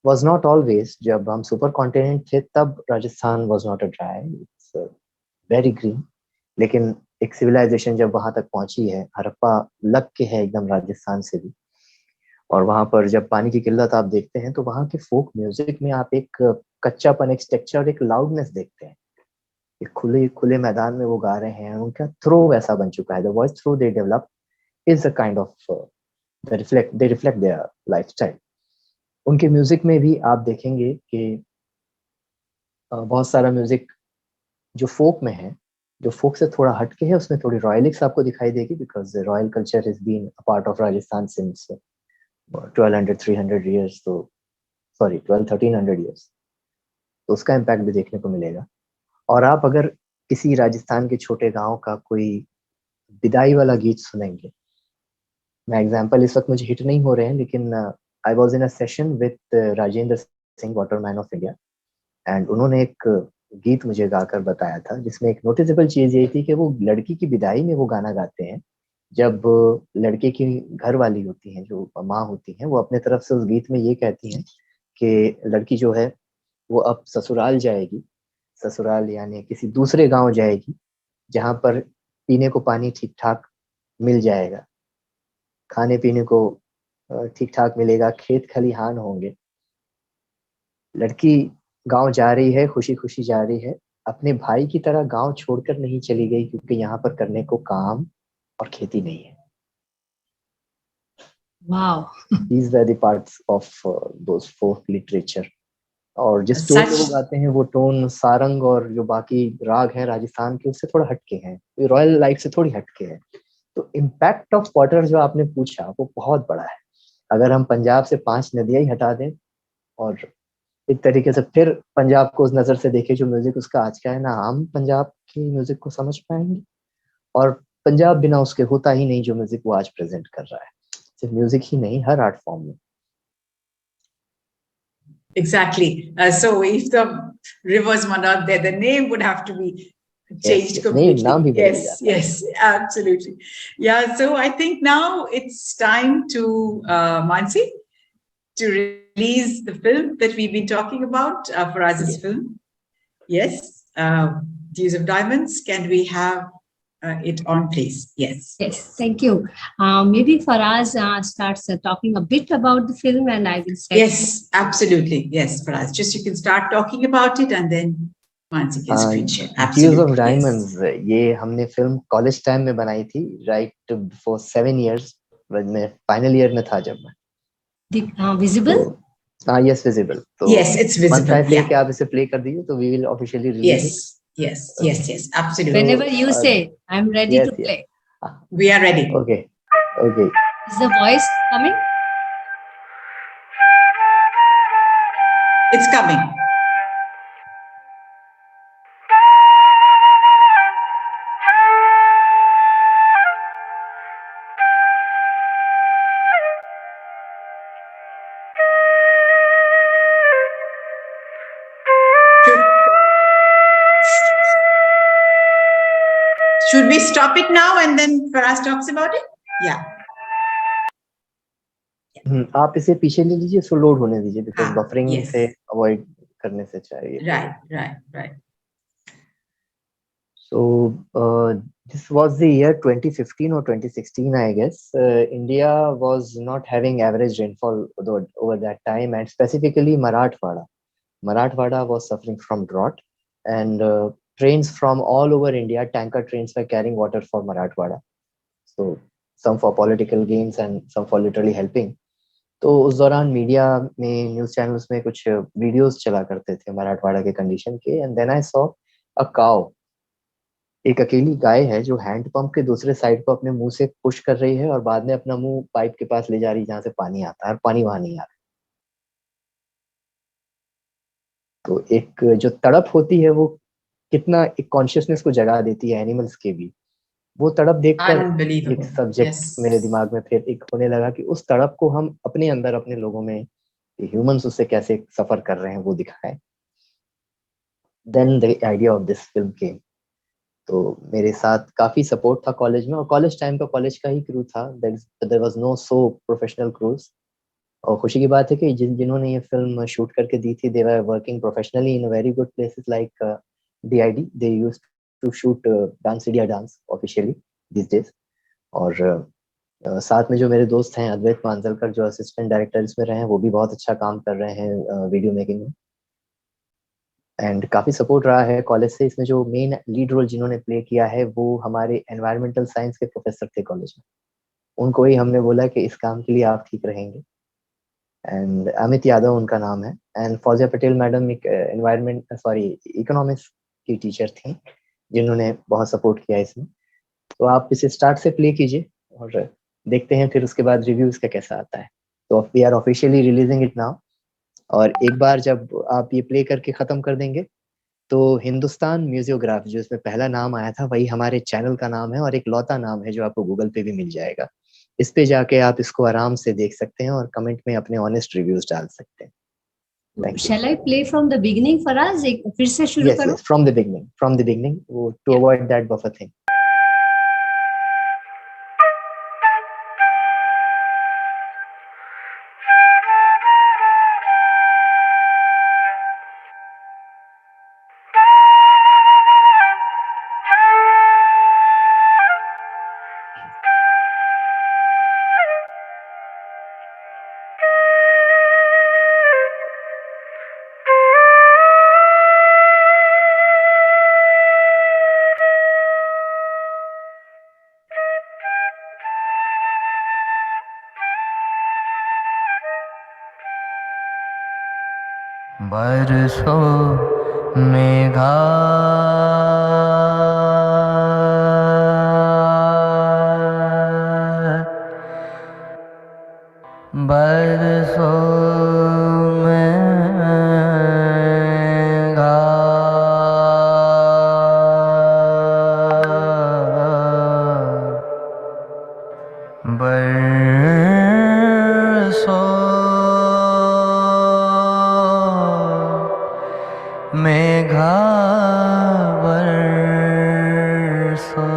was not always. जब हम सुपर कॉन्टिनेंट थे तब Rajasthan was not a dry, it's very green. लेकिन एक सिविलाइजेशन जब वहां तक पहुंची है, हड़प्पा लग के है एकदम राजस्थान से भी, और वहां पर जब पानी की किल्लत आप देखते हैं तो वहां के फोक म्यूजिक में आप एक कच्चापन, एक टेक्सचर, एक लाउडनेस देखते हैं. एक खुले खुले मैदान में वो गा रहे हैं, उनका थ्रो वैसा बन चुका है. The voice through they develop is a kind of they reflect their lifestyle. उनके म्यूजिक में भी आप देखेंगे कि बहुत सारा म्यूजिक जो फोक में है, जो फोक से थोड़ा हटके है, उसमें थोड़ी रॉयलिक्स आपको दिखाई देगी, because royal culture is been a part of Rajasthan since 1200-300 years, तो सॉरी 1200-1300 ईयर्स, तो उसका इम्पैक्ट भी देखने को मिलेगा. और आप अगर किसी राजस्थान के छोटे गांव का कोई विदाई वाला गीत सुनेंगे, मैं एग्जांपल इस वक्त मुझे हिट नहीं हो रहे हैं, लेकिन I was in a session with Rajendra Singh, Waterman of India, and उन्होंने एक गीत मुझे गाकर बताया था जिसमें एक नोटिसेबल चीज ये थी कि वो लड़की की विदाई में वो गाना गाते हैं. जब लड़के की घर वाली होती हैं, जो माँ होती हैं, वो अपने तरफ से उस गीत में ये कहती हैं कि लड़की जो है वो अब ससुराल जाएगी, ससुराल यानी किसी दूसरे गांव जाएगी जहां पर पीने को पानी ठीक ठाक मिल जाएगा, खाने पीने को ठीक ठाक मिलेगा, खेत खलिहान होंगे. लड़की गांव जा रही है, खुशी खुशी जा रही है, अपने भाई की तरह गांव छोड़कर नहीं चली गई, क्योंकि यहाँ पर करने को काम और खेती नहीं है. Wow. These were the parts of those folk literature. और जिस टोन में वो गाते हैं, वो टोन सारंग और जो बाकी राग हैं राजस्थान के, उससे थोड़ा हटके हैं, रॉयल लाइफ से थोड़ी हटके है. तो इम्पैक्ट ऑफ वाटर जो आपने पूछा वो बहुत बड़ा है. अगर हम पंजाब से 5 नदियां ही हटा दें और एक तरीके से फिर पंजाब को उस नजर से देखें जो म्यूजिक उसका आज का है ना, हम पंजाब की म्यूजिक को समझ पाएंगे. और पंजाब बिना उसके होता ही नहीं, जो म्यूजिक वो आज प्रेजेंट कर रहा है, सिर्फ म्यूजिक ही नहीं, हर आर्ट फॉर्म में। Exactly. So if the rivers were not there, the name would have to be changed नहीं, नाम completely. भी बदल Yes, जाता है। yes, absolutely. Yeah, so I think now it's time to Mansee to release the film that we've been talking about, Faraz's film. Yes, Dews of Diamonds. Can we have it on, please? Yes. Yes, thank you. Maybe Faraz starts talking a bit about the film, and I will say. Yes, absolutely. Yes, Faraz. Just you can start talking about it, and then Mansee can screen share. Dews of Absolutely. Diamonds, ये हमने film college time में बनाई थी, right before 7 years, मैं final year में था जब मैं। Visible? Yes, visible. So yes, it's once visible. I play Yeah. कि आप इसे play कर दीजिए, तो we will officially release it. Yes, absolutely. Whenever you say, I'm ready yes, to play. We are ready. Okay. Is the voice coming? It's coming. Should we stop it now and then Faraz talks about it? Yeah. आप इसे पीछे ले लीजिए, इसको load होने दीजिए, because buffering yes. से avoid करने से चाहिए। Right. So this was the year 2015 or 2016, I guess. India was not having average rainfall over that time, and specifically Marathwada. Marathwada was suffering from drought, and trains from all over India, tanker trains, were carrying water for Marathwada. So some for political gains and some for literally helping. तो उस दौरान media में, news channels में कुछ videos चला करते थे मराठवाड़ा के कंडीशन के, and then I saw a cow, एक अकेली गाय है जो हैंड पंप के दूसरे साइड को अपने मुंह से पुश कर रही है और बाद में अपना मुंह पाइप के पास ले जा रही है जहां से पानी आता है, और पानी वहां नहीं आ रहा। तो एक जो तड़प होती है वो कितना एक कॉन्शियसनेस को जगा देती है एनिमल्स के भी। वो तड़प देखकर एक सब्जेक्ट मेरे दिमाग में फिर एक होने लगा कि उस तड़प को हम अपने अंदर, अपने लोगों में, ह्यूमंस उससे कैसे सफर कर रहे हैं वो दिखाएं। Then the idea of this film came. तो मेरे साथ काफी सपोर्ट था कॉलेज में, और कॉलेज टाइम का कॉलेज का ही क्रू था, there was no so professional crews. और खुशी की बात है कि जिन्होंने ये फिल्म शूट करके दी थी, they were working professionally in very good places like DID। They used to shoot dance India dance officially this days. और साथ में जो मेरे दोस्त हैं अद्वैत मांजलकर, जो असिस्टेंट डायरेक्टर इसमें रहे हैं, वो भी बहुत अच्छा काम कर रहे हैं वीडियो मेकिंग में, एंड काफी सपोर्ट रहा है कॉलेज से। इसमें जो मेन लीड रोल जिन्होंने प्ले किया है वो हमारे एनवायरमेंटल साइंस के प्रोफेसर थे कॉलेज में। उनको ही हमने बोला कि इस काम के लिए आप ठीक रहेंगे, एंड अमित यादव उनका नाम है, एंड फौजिया पटेल मैडम एक इकोनॉमिक्स की टीचर थी जिन्होंने बहुत सपोर्ट किया इसमें। तो आप इसे स्टार्ट से प्ले कीजिए और देखते हैं फिर उसके बाद रिव्यू इसका कैसा आता है। तो we are officially releasing it now, और एक बार जब आप ये प्ले करके खत्म कर देंगे तो हिंदुस्तान म्यूजियोग्राफ, जो इसमें पहला नाम आया था, वही हमारे चैनल का नाम है और एक लौता नाम है जो आपको गूगल पे भी मिल जाएगा। इस पे जाके आप इसको आराम से देख सकते हैं और कमेंट में अपने ऑनेस्ट रिव्यूज डाल सकते हैं। Shall I play from the beginning, Faraz? फिर से शुरू करूं? Yes, from the beginning, to avoid that buffer thing. बरसों मेघा बरसों मेघा बरसो मेघा बरसो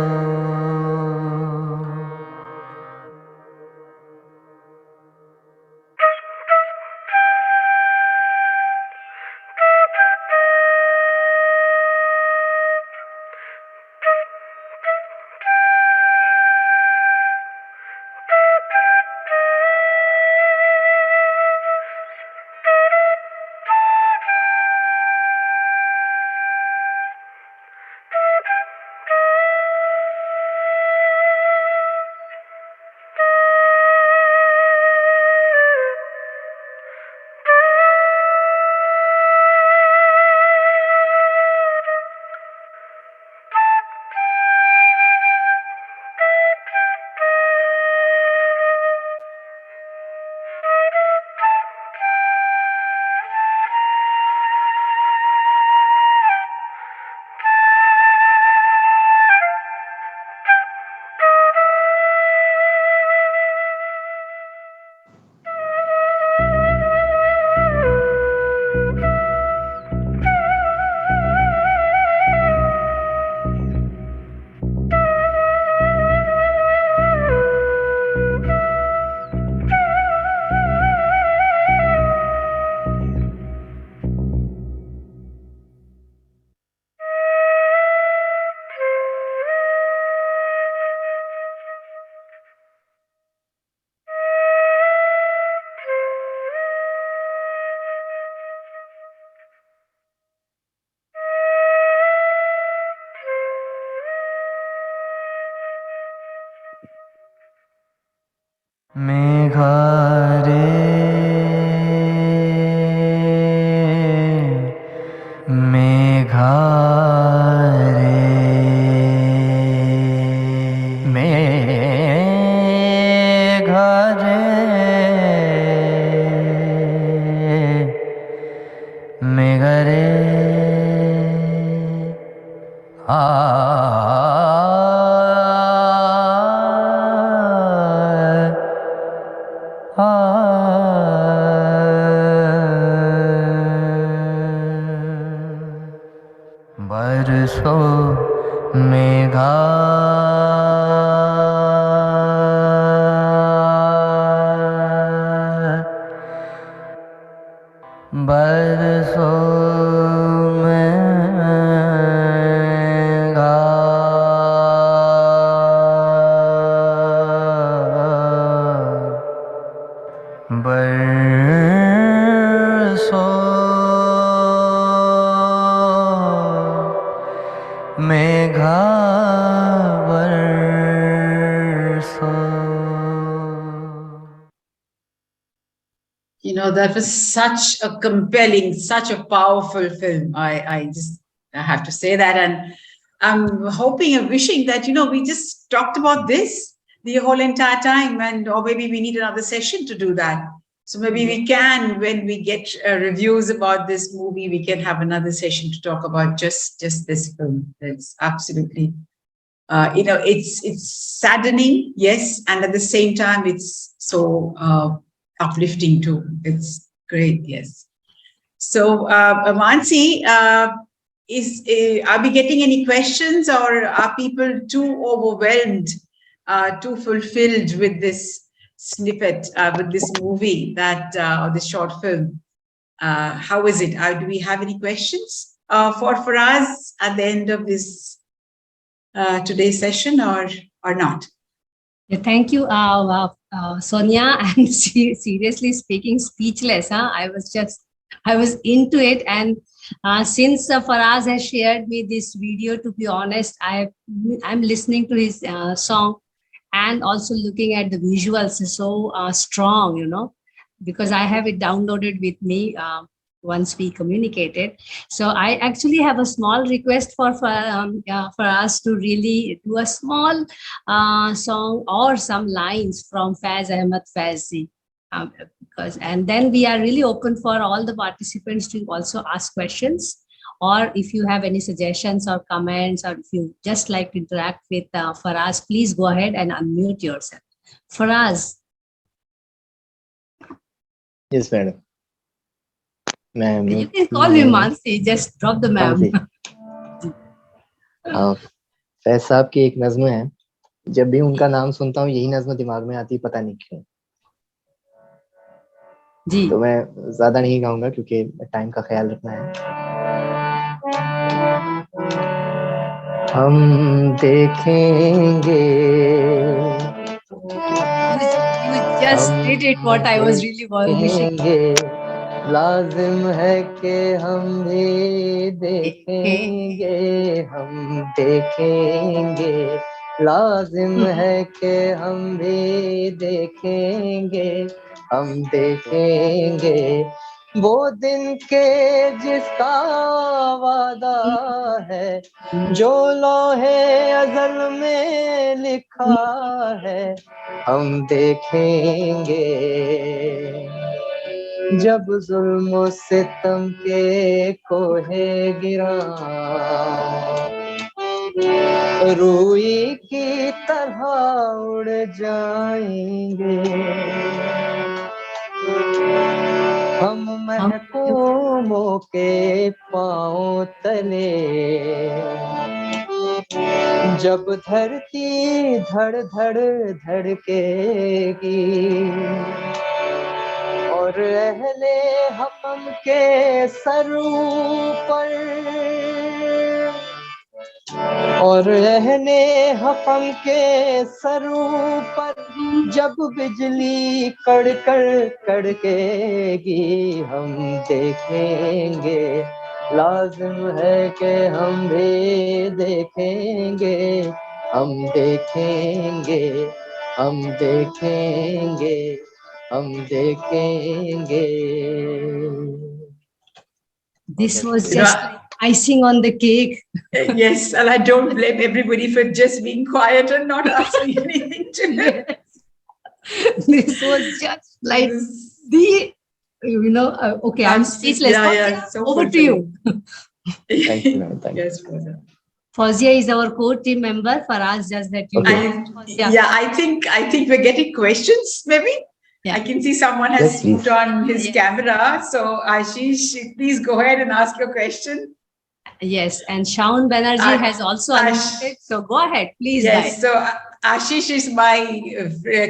मेघा मेघा मेघा मेघा बरसो मेघा बरसो मेघा बरसो मेघा बरसो. You know, that was such a compelling, such a powerful film. I have to say that. And I'm hoping and wishing that, you know, we just talked about this the whole entire time, and or maybe we need another session to do that. So maybe we can, when we get reviews about this movie, we can have another session to talk about just this film. That's absolutely, you know, it's saddening, yes, and at the same time, it's so uplifting too. It's great, yes. So, Mansee, are we getting any questions, or are people too overwhelmed, too fulfilled with this snippet, with this movie, that or this short film? How is it? Do we have any questions for Faraz at the end of this today's session, or not? Yeah, thank you, Sonia. I'm seriously speaking, speechless. I was into it, and since Faraz has shared me this video, to be honest, I'm listening to his song and also looking at the visuals. Is so strong, you know, because I have it downloaded with me. Once we communicated. So I actually have a small request for us to really do a small song or some lines from Faiz Ahmed Faizi. And then we are really open for all the participants to also ask questions, or if you have any suggestions or comments, or if you just like to interact with Faraz, please go ahead and unmute yourself. Faraz. Yes, madam. Ma'am, You can call me Mansee, just drop the ma'am. Faiz साहब की एक नज्म है, जब भी उनका नाम सुनता हूँ यही नज्म दिमाग में आती, पता नहीं क्यों जी। तो मैं ज्यादा नहीं गाऊंगा क्योंकि टाइम का ख्याल रखना है। हम देखेंगे, You just did it what I was really wishing. लाजिम है कि हम भी देखेंगे, हम देखेंगे, लाजिम है कि हम भी देखेंगे, हम देखेंगे वो दिन के जिसका वादा है, जो लोहे अज़ल में लिखा है, हम देखेंगे जब जुल्म सितम के कोहे गिरा रूई की तरह उड़ जाएंगे, हम महकूमों के पाँव तले जब धरती धड़ धड़ धड़केगी और अहले हकम के सरू पर, और अहले हकम के सरू पर जब बिजली कड़कड़ कड़केगी, हम देखेंगे, लाजिम है कि हम भी देखेंगे, हम देखेंगे, हम देखेंगे, हम देखेंगे। This was just like icing on the cake. Yes, and I don't blame everybody for just being quiet and not asking anything to me. This was just like the, okay, I'm speechless. Yeah, so over to you. Thank you, ma'am. Thank you. Yes, Faraz. Fazia is our core team member. Faraz, just that you know. Yeah, I think we're getting questions, maybe. Yeah. I can see someone has put on his camera. So, Ashish, please go ahead and ask your question. Yes, and Shaun Banerjee has also unmuted. So, go ahead, please. Yes, so Ashish is my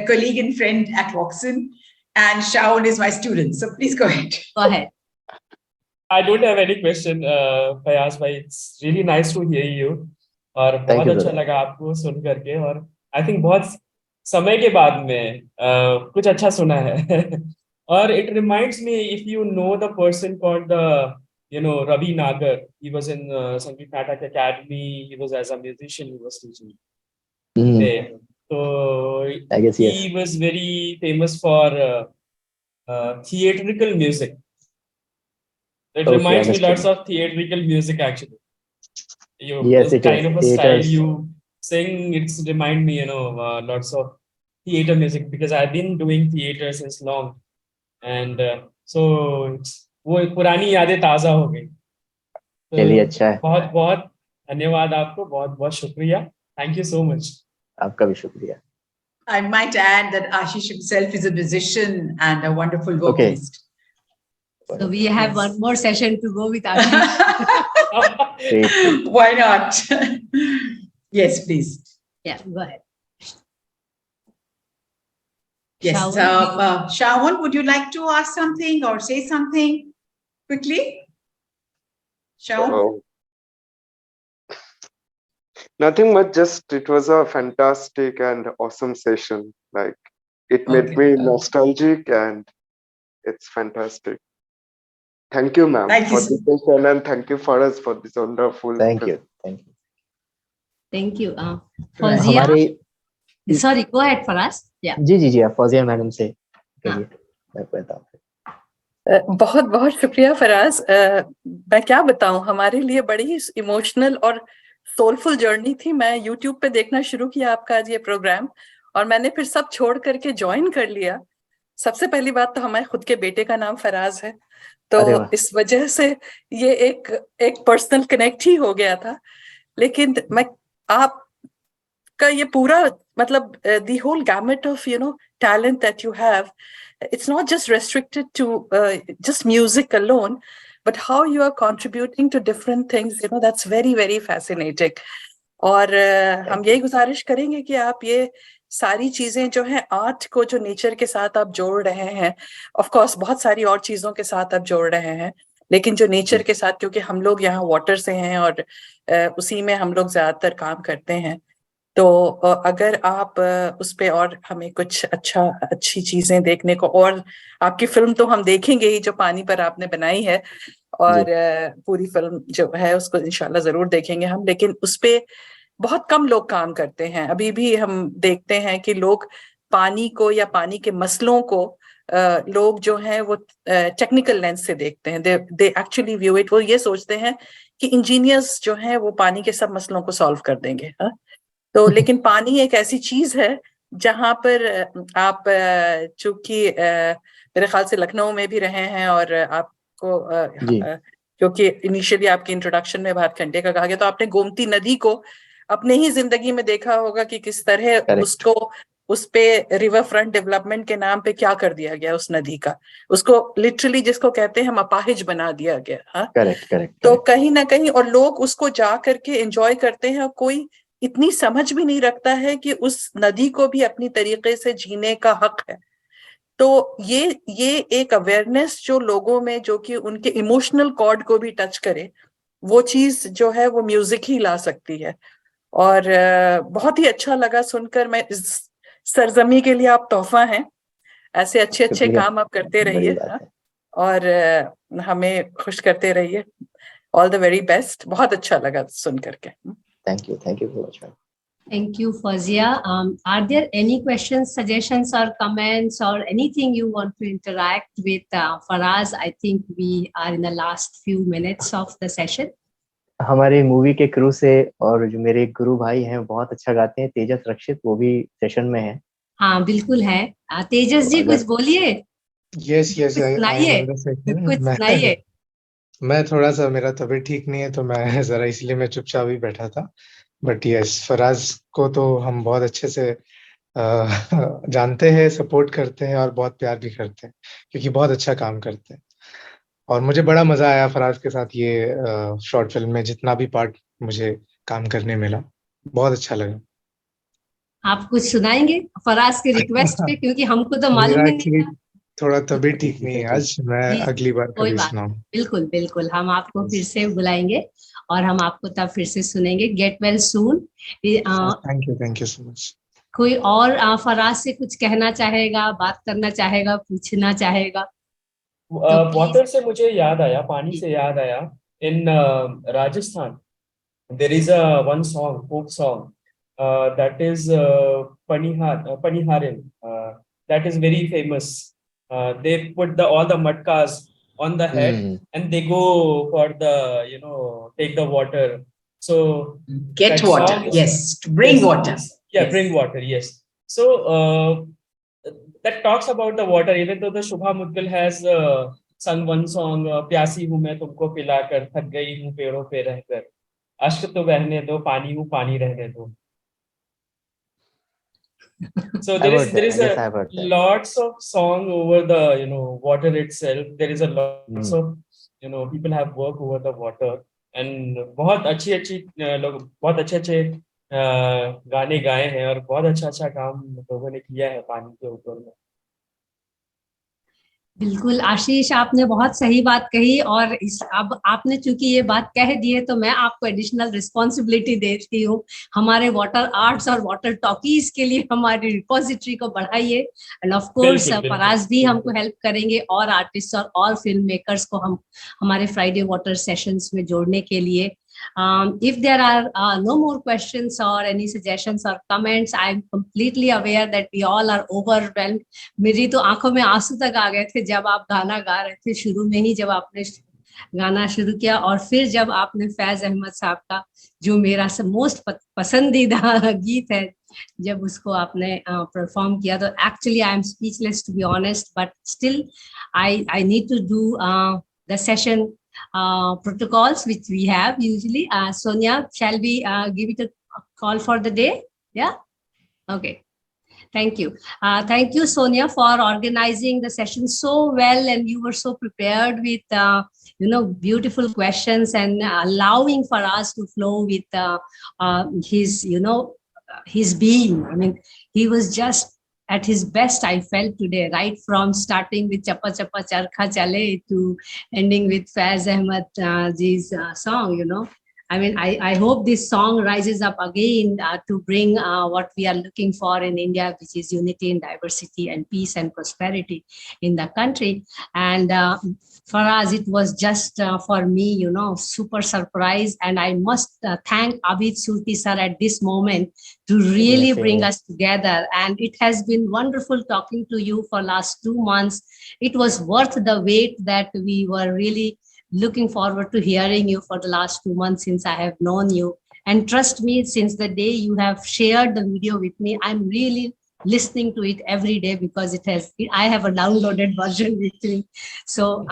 colleague and friend at Watson, and Shaun is my student. So, please go ahead. Go ahead. I don't have any question, Faraz bhai. It's really nice to hear you. और बहुत अच्छा लगा आपको सुन करके, और I think बहुत समय के बाद में कुछ अच्छा सुना है. और it reminds me, if you know the person called Ravi Nagar, he was in Sangeet Natak Academy. He was as a musician, he was teaching there. So I guess he was very famous for theatrical music. It reminds me lots of theatrical music actually. Yes, it kind of a style you sing. It's remind me, lots of theater music, because I've been doing theater since long, and so it's वो पुरानी यादें ताजा हो गई. चलिए अच्छा है. बहुत बहुत धन्यवाद आपको, बहुत बहुत शुक्रिया. Thank you so much. आपका भी शुक्रिया. I might add that Ashish himself is a musician and a wonderful vocalist. Okay. So we have one more session to go with Ashish. Why not? Yes, please. Yeah, go ahead. Yes, Shaun, would you like to ask something or say something quickly? Shaun? Nothing much, just it was a fantastic and awesome session. Like, it made me nostalgic and it's fantastic. Thank you, ma'am, for this session, and thank you, Faraz, for this wonderful. Thank you. Thank you. Fazia? Sorry, go ahead, Faraz. Yeah. जी आप Fauzia madam से कहिए. बहुत बहुत शुक्रिया फराज. मैं क्या बताऊं, हमारे लिए बड़ी इमोशनल और सोलफुल जर्नी थी. मैं YouTube पे देखना शुरू किया आपका आज ये प्रोग्राम, और मैंने फिर सब छोड़ करके ज्वाइन कर लिया. सबसे पहली बात तो हमारे खुद के बेटे का नाम फराज है, तो इस वजह से ये एक पर्सनल कनेक्ट ही हो गया था. लेकिन मैं आप आपका ये पूरा मतलब the whole gamut of talent that you have, it's not just restricted to just music alone, but how you are contributing to different things, that's very very fascinating. और हम यही गुजारिश करेंगे कि आप ये सारी चीजें जो हैं, आर्ट को जो नेचर के साथ आप जोड़ रहे हैं, ऑफ कोर्स बहुत सारी और चीजों के साथ आप जोड़ रहे हैं, लेकिन जो नेचर के साथ, क्योंकि हम लोग यहाँ वाटर से हैं और उसी में हम लोग ज्यादातर काम करते हैं, तो अगर आप उस पे और हमें कुछ अच्छी चीजें देखने को, और आपकी फिल्म तो हम देखेंगे ही जो पानी पर आपने बनाई है, और पूरी फिल्म जो है उसको इंशाल्लाह जरूर देखेंगे हम, लेकिन उस पे बहुत कम लोग काम करते हैं। अभी भी हम देखते हैं कि लोग पानी को या पानी के मसलों को लोग जो हैं वो टेक्निकल लेंस से देखते हैं, दे एक्चुअली व्यू इट, वो ये सोचते हैं कि इंजीनियर्स जो हैं वो पानी के सब मसलों को सॉल्व कर देंगे। तो लेकिन पानी एक ऐसी चीज है जहां पर आप चूंकि मेरे ख्याल से लखनऊ में भी रहे हैं, और आपको क्योंकि इनिशियली आपके इंट्रोडक्शन में भातखंडे का कहा गया, तो आपने गोमती नदी को अपने ही जिंदगी में देखा होगा कि किस तरह उसको, उस पे रिवर फ्रंट डेवलपमेंट के नाम पे क्या कर दिया गया उस नदी का, उसको लिटरली जिसको कहते हैं हम अपाहिज बना दिया गया। करेक्ट। तो कहीं ना कहीं, और लोग उसको जा करके एंजॉय करते हैं, और कोई इतनी समझ भी नहीं रखता है कि उस नदी को भी अपनी तरीके से जीने का हक है। तो ये एक अवेयरनेस जो लोगों में, जो कि उनके इमोशनल कॉर्ड को भी टच करे, वो चीज जो है वो म्यूजिक ही ला सकती है। और बहुत ही अच्छा लगा सुनकर, मैं इस सरजमी के लिए आप तोहफा हैं, ऐसे अच्छे काम आप करते रहिए और हमें खुश करते रहिए। ऑल द वेरी बेस्ट, बहुत अच्छा लगा सुन करके। Thank you so much, ma'am. Thank you, Fazia. Are there any questions, suggestions, or comments, or anything you want to interact with Faraz? I think we are in the last few minutes of the session. हमारे movie के crew से, और जो मेरे गुरु भाई हैं बहुत अच्छा गाते हैं, तेजस रक्षित, वो भी सेशन में है। हाँ बिल्कुल है। तेजस जी कुछ बोलिए। यस सुनाइए, कुछ सुनाइए। मैं थोड़ा सा, मेरा तबीयत ठीक नहीं है तो मैं जरा इसलिए मैं चुपचाप ही बैठा था। बट यस, फराज को तो हम बहुत अच्छे से जानते हैं, सपोर्ट करते हैं और बहुत प्यार भी करते हैं, क्योंकि बहुत अच्छा काम करते हैं। और मुझे बड़ा मजा आया फराज के साथ ये शॉर्ट फिल्म में, जितना भी पार्ट मुझे काम करने मिला, बहुत अच्छा लगा। आप कुछ सुनाएंगे फराज के रिक्वेस्ट पे, क्योंकि हमको तो मालूम ही नहीं था। थोड़ा तबीयत ठीक नहीं है आज, मैं अगली बार कभी सुनाऊंगा। बिल्कुल हम आपको फिर से बुलाएंगे और हम आपको तब फिर से सुनेंगे। Get well soon. Thank you so much. कोई और फराज से कुछ कहना चाहेगा, बात करना चाहेगा, पूछना चाहेगा? वाटर से मुझे याद आया, पानी से याद आया, इन Rajasthan there is a one song, folk song, that is Paniharin, that is very famous. They put all the matkas on the head and they go for the, take the water. So get water, yes, to bring water. Yeah, yes. Bring water, yes. So that talks about the water. Even though the Shubha Mudgal has sung one song, प्यासी हूँ मैं तुमको पिलाकर, थक गई हूँ पेड़ों पे रहकर, अश्क तो बहने दो, पानी हूँ पानी रहने दो. So there is a lots of song over the water itself. There is a lots of people have work over the water, and बहुत अच्छी लोग बहुत अच्छे गाने गाए हैं और बहुत अच्छा काम लोगों ने किया है पानी के ऊपर में। बिल्कुल आशीष, आपने बहुत सही बात कही। और अब आपने चूंकि ये बात कह दी है तो मैं आपको एडिशनल रिस्पॉन्सिबिलिटी देती हूँ। हमारे वाटर आर्ट्स और वाटर टॉकीज के लिए हमारी रिपोजिटरी को बढ़ाइए, एंड ऑफ कोर्स फराज भी हमको हेल्प करेंगे, और आर्टिस्ट और फिल्म मेकर्स को हम हमारे फ्राइडे वाटर सेशंस में जोड़ने के लिए। If there are no more questions or any suggestions or comments, I am completely aware that we all are overwhelmed. मेरी तो आंखों में आंसू तक आ गए थे जब आप गाना गा रहे थे, शुरू में ही जब आपने गाना शुरू किया, और फिर जब आपने फैज अहमद साहब का जो मेरा मोस्ट पसंदीदा गीत है, जब उसको आपने परफॉर्म किया, तो actually I am speechless to be honest, but still I need to do the session protocols which we have usually. Sonia, shall we give it a call for the day? Yeah. Okay. Thank you. Thank you, Sonia, for organizing the session so well, and you were so prepared with, beautiful questions and allowing for us to flow with his, his being. I mean, he was just at his best, I felt today, right from starting with Chappa Chappa Charkha Chale to ending with Faiz Ahmad ji's song, I mean, I hope this song rises up again to bring what we are looking for in India, which is unity and diversity and peace and prosperity in the country. And for us, it was just for me, super surprise. And I must thank Abid Surti sir at this moment to really bring us together. And it has been wonderful talking to you for last 2 months. It was worth the wait that we were really looking forward to hearing you for the last 2 months since I have known you. And trust me, since the day you have shared the video with me, I'm really listening to it every day because I have a downloaded version with me. So,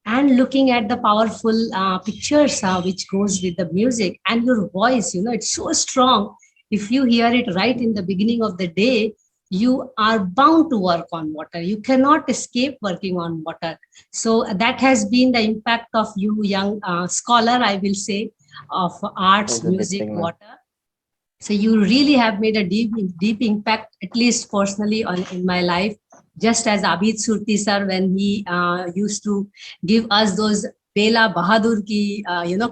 and looking at the powerful pictures which goes with the music and your voice, it's so strong. If you hear it right in the beginning of the day, you are bound to work on water. You cannot escape working on water. So that has been the impact of you, young scholar, I will say, of arts, music, water. So you really have made a deep impact, at least personally in my life, just as Abid Surti sir, when he used to give us those Bela Bahadur ki,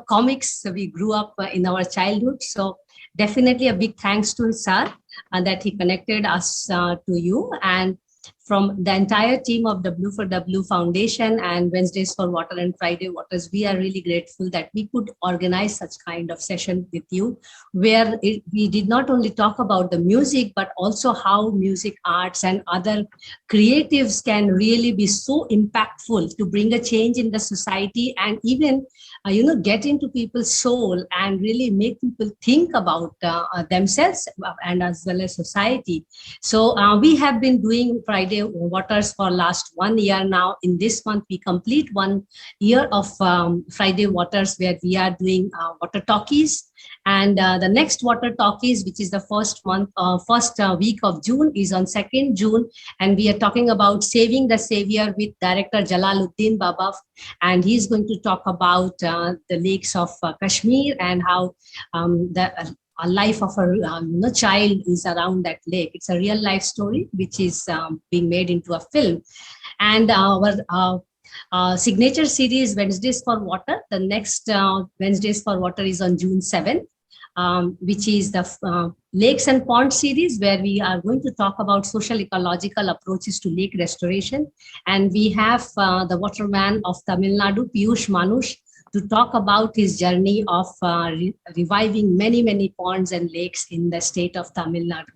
comics. We grew up in our childhood. So definitely a big thanks to sir that he connected us to you. And from the entire team of W for W Foundation and Wednesdays for Water and Friday Waters, we are really grateful that we could organize such kind of session with you, where we did not only talk about the music, but also how music, arts, and other creatives can really be so impactful to bring a change in the society and even, get into people's soul and really make people think about themselves and as well as society. So we have been doing Friday Waters for last 1 year now. In this month, we complete 1 year of Friday Waters, where we are doing water talkies. And the next water talkies, which is the first week of June, is on 2nd June. And we are talking about Saving the Savior with director Jalaluddin Baba. And he's going to talk about the lakes of Kashmir and how a life of a child is around that lake. It's a real life story, which is being made into a film. And our signature series, Wednesdays for Water. The next Wednesdays for Water is on June 7th, which is the Lakes and Ponds series, where we are going to talk about social ecological approaches to lake restoration. And we have the waterman of Tamil Nadu, Piyush Manush, to talk about his journey of reviving many ponds and lakes in the state of Tamil Nadu.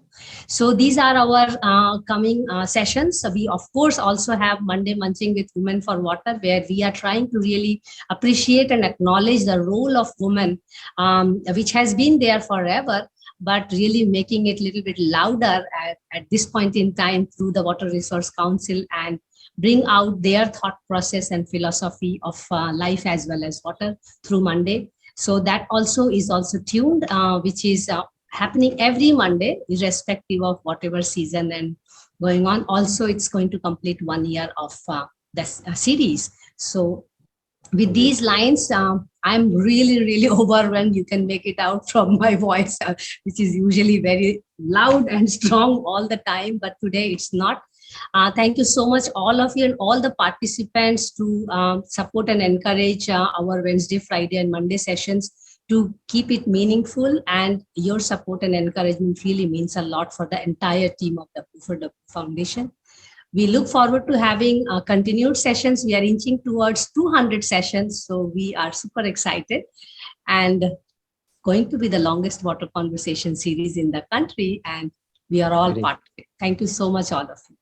So these are our coming sessions. So we, of course, also have Monday Munching with Women for Water, where we are trying to really appreciate and acknowledge the role of women, which has been there forever, but really making it a little bit louder at this point in time through the Water Resource Council, and bring out their thought process and philosophy of life as well as water through Monday. So that also is tuned, which is happening every Monday, irrespective of whatever season and going on. Also, it's going to complete 1 year of the series. So with these lines, I'm really overwhelmed. You can make it out from my voice, which is usually very loud and strong all the time, but today it's not. Thank you so much, all of you and all the participants, to support and encourage our Wednesday, Friday, and Monday sessions, to keep it meaningful. And your support and encouragement really means a lot for the entire team of the W4W Foundation. We look forward to having continued sessions. We are inching towards 200 sessions, so we are super excited, and going to be the longest water conversation series in the country, and we are all part of it. Thank you so much, all of you.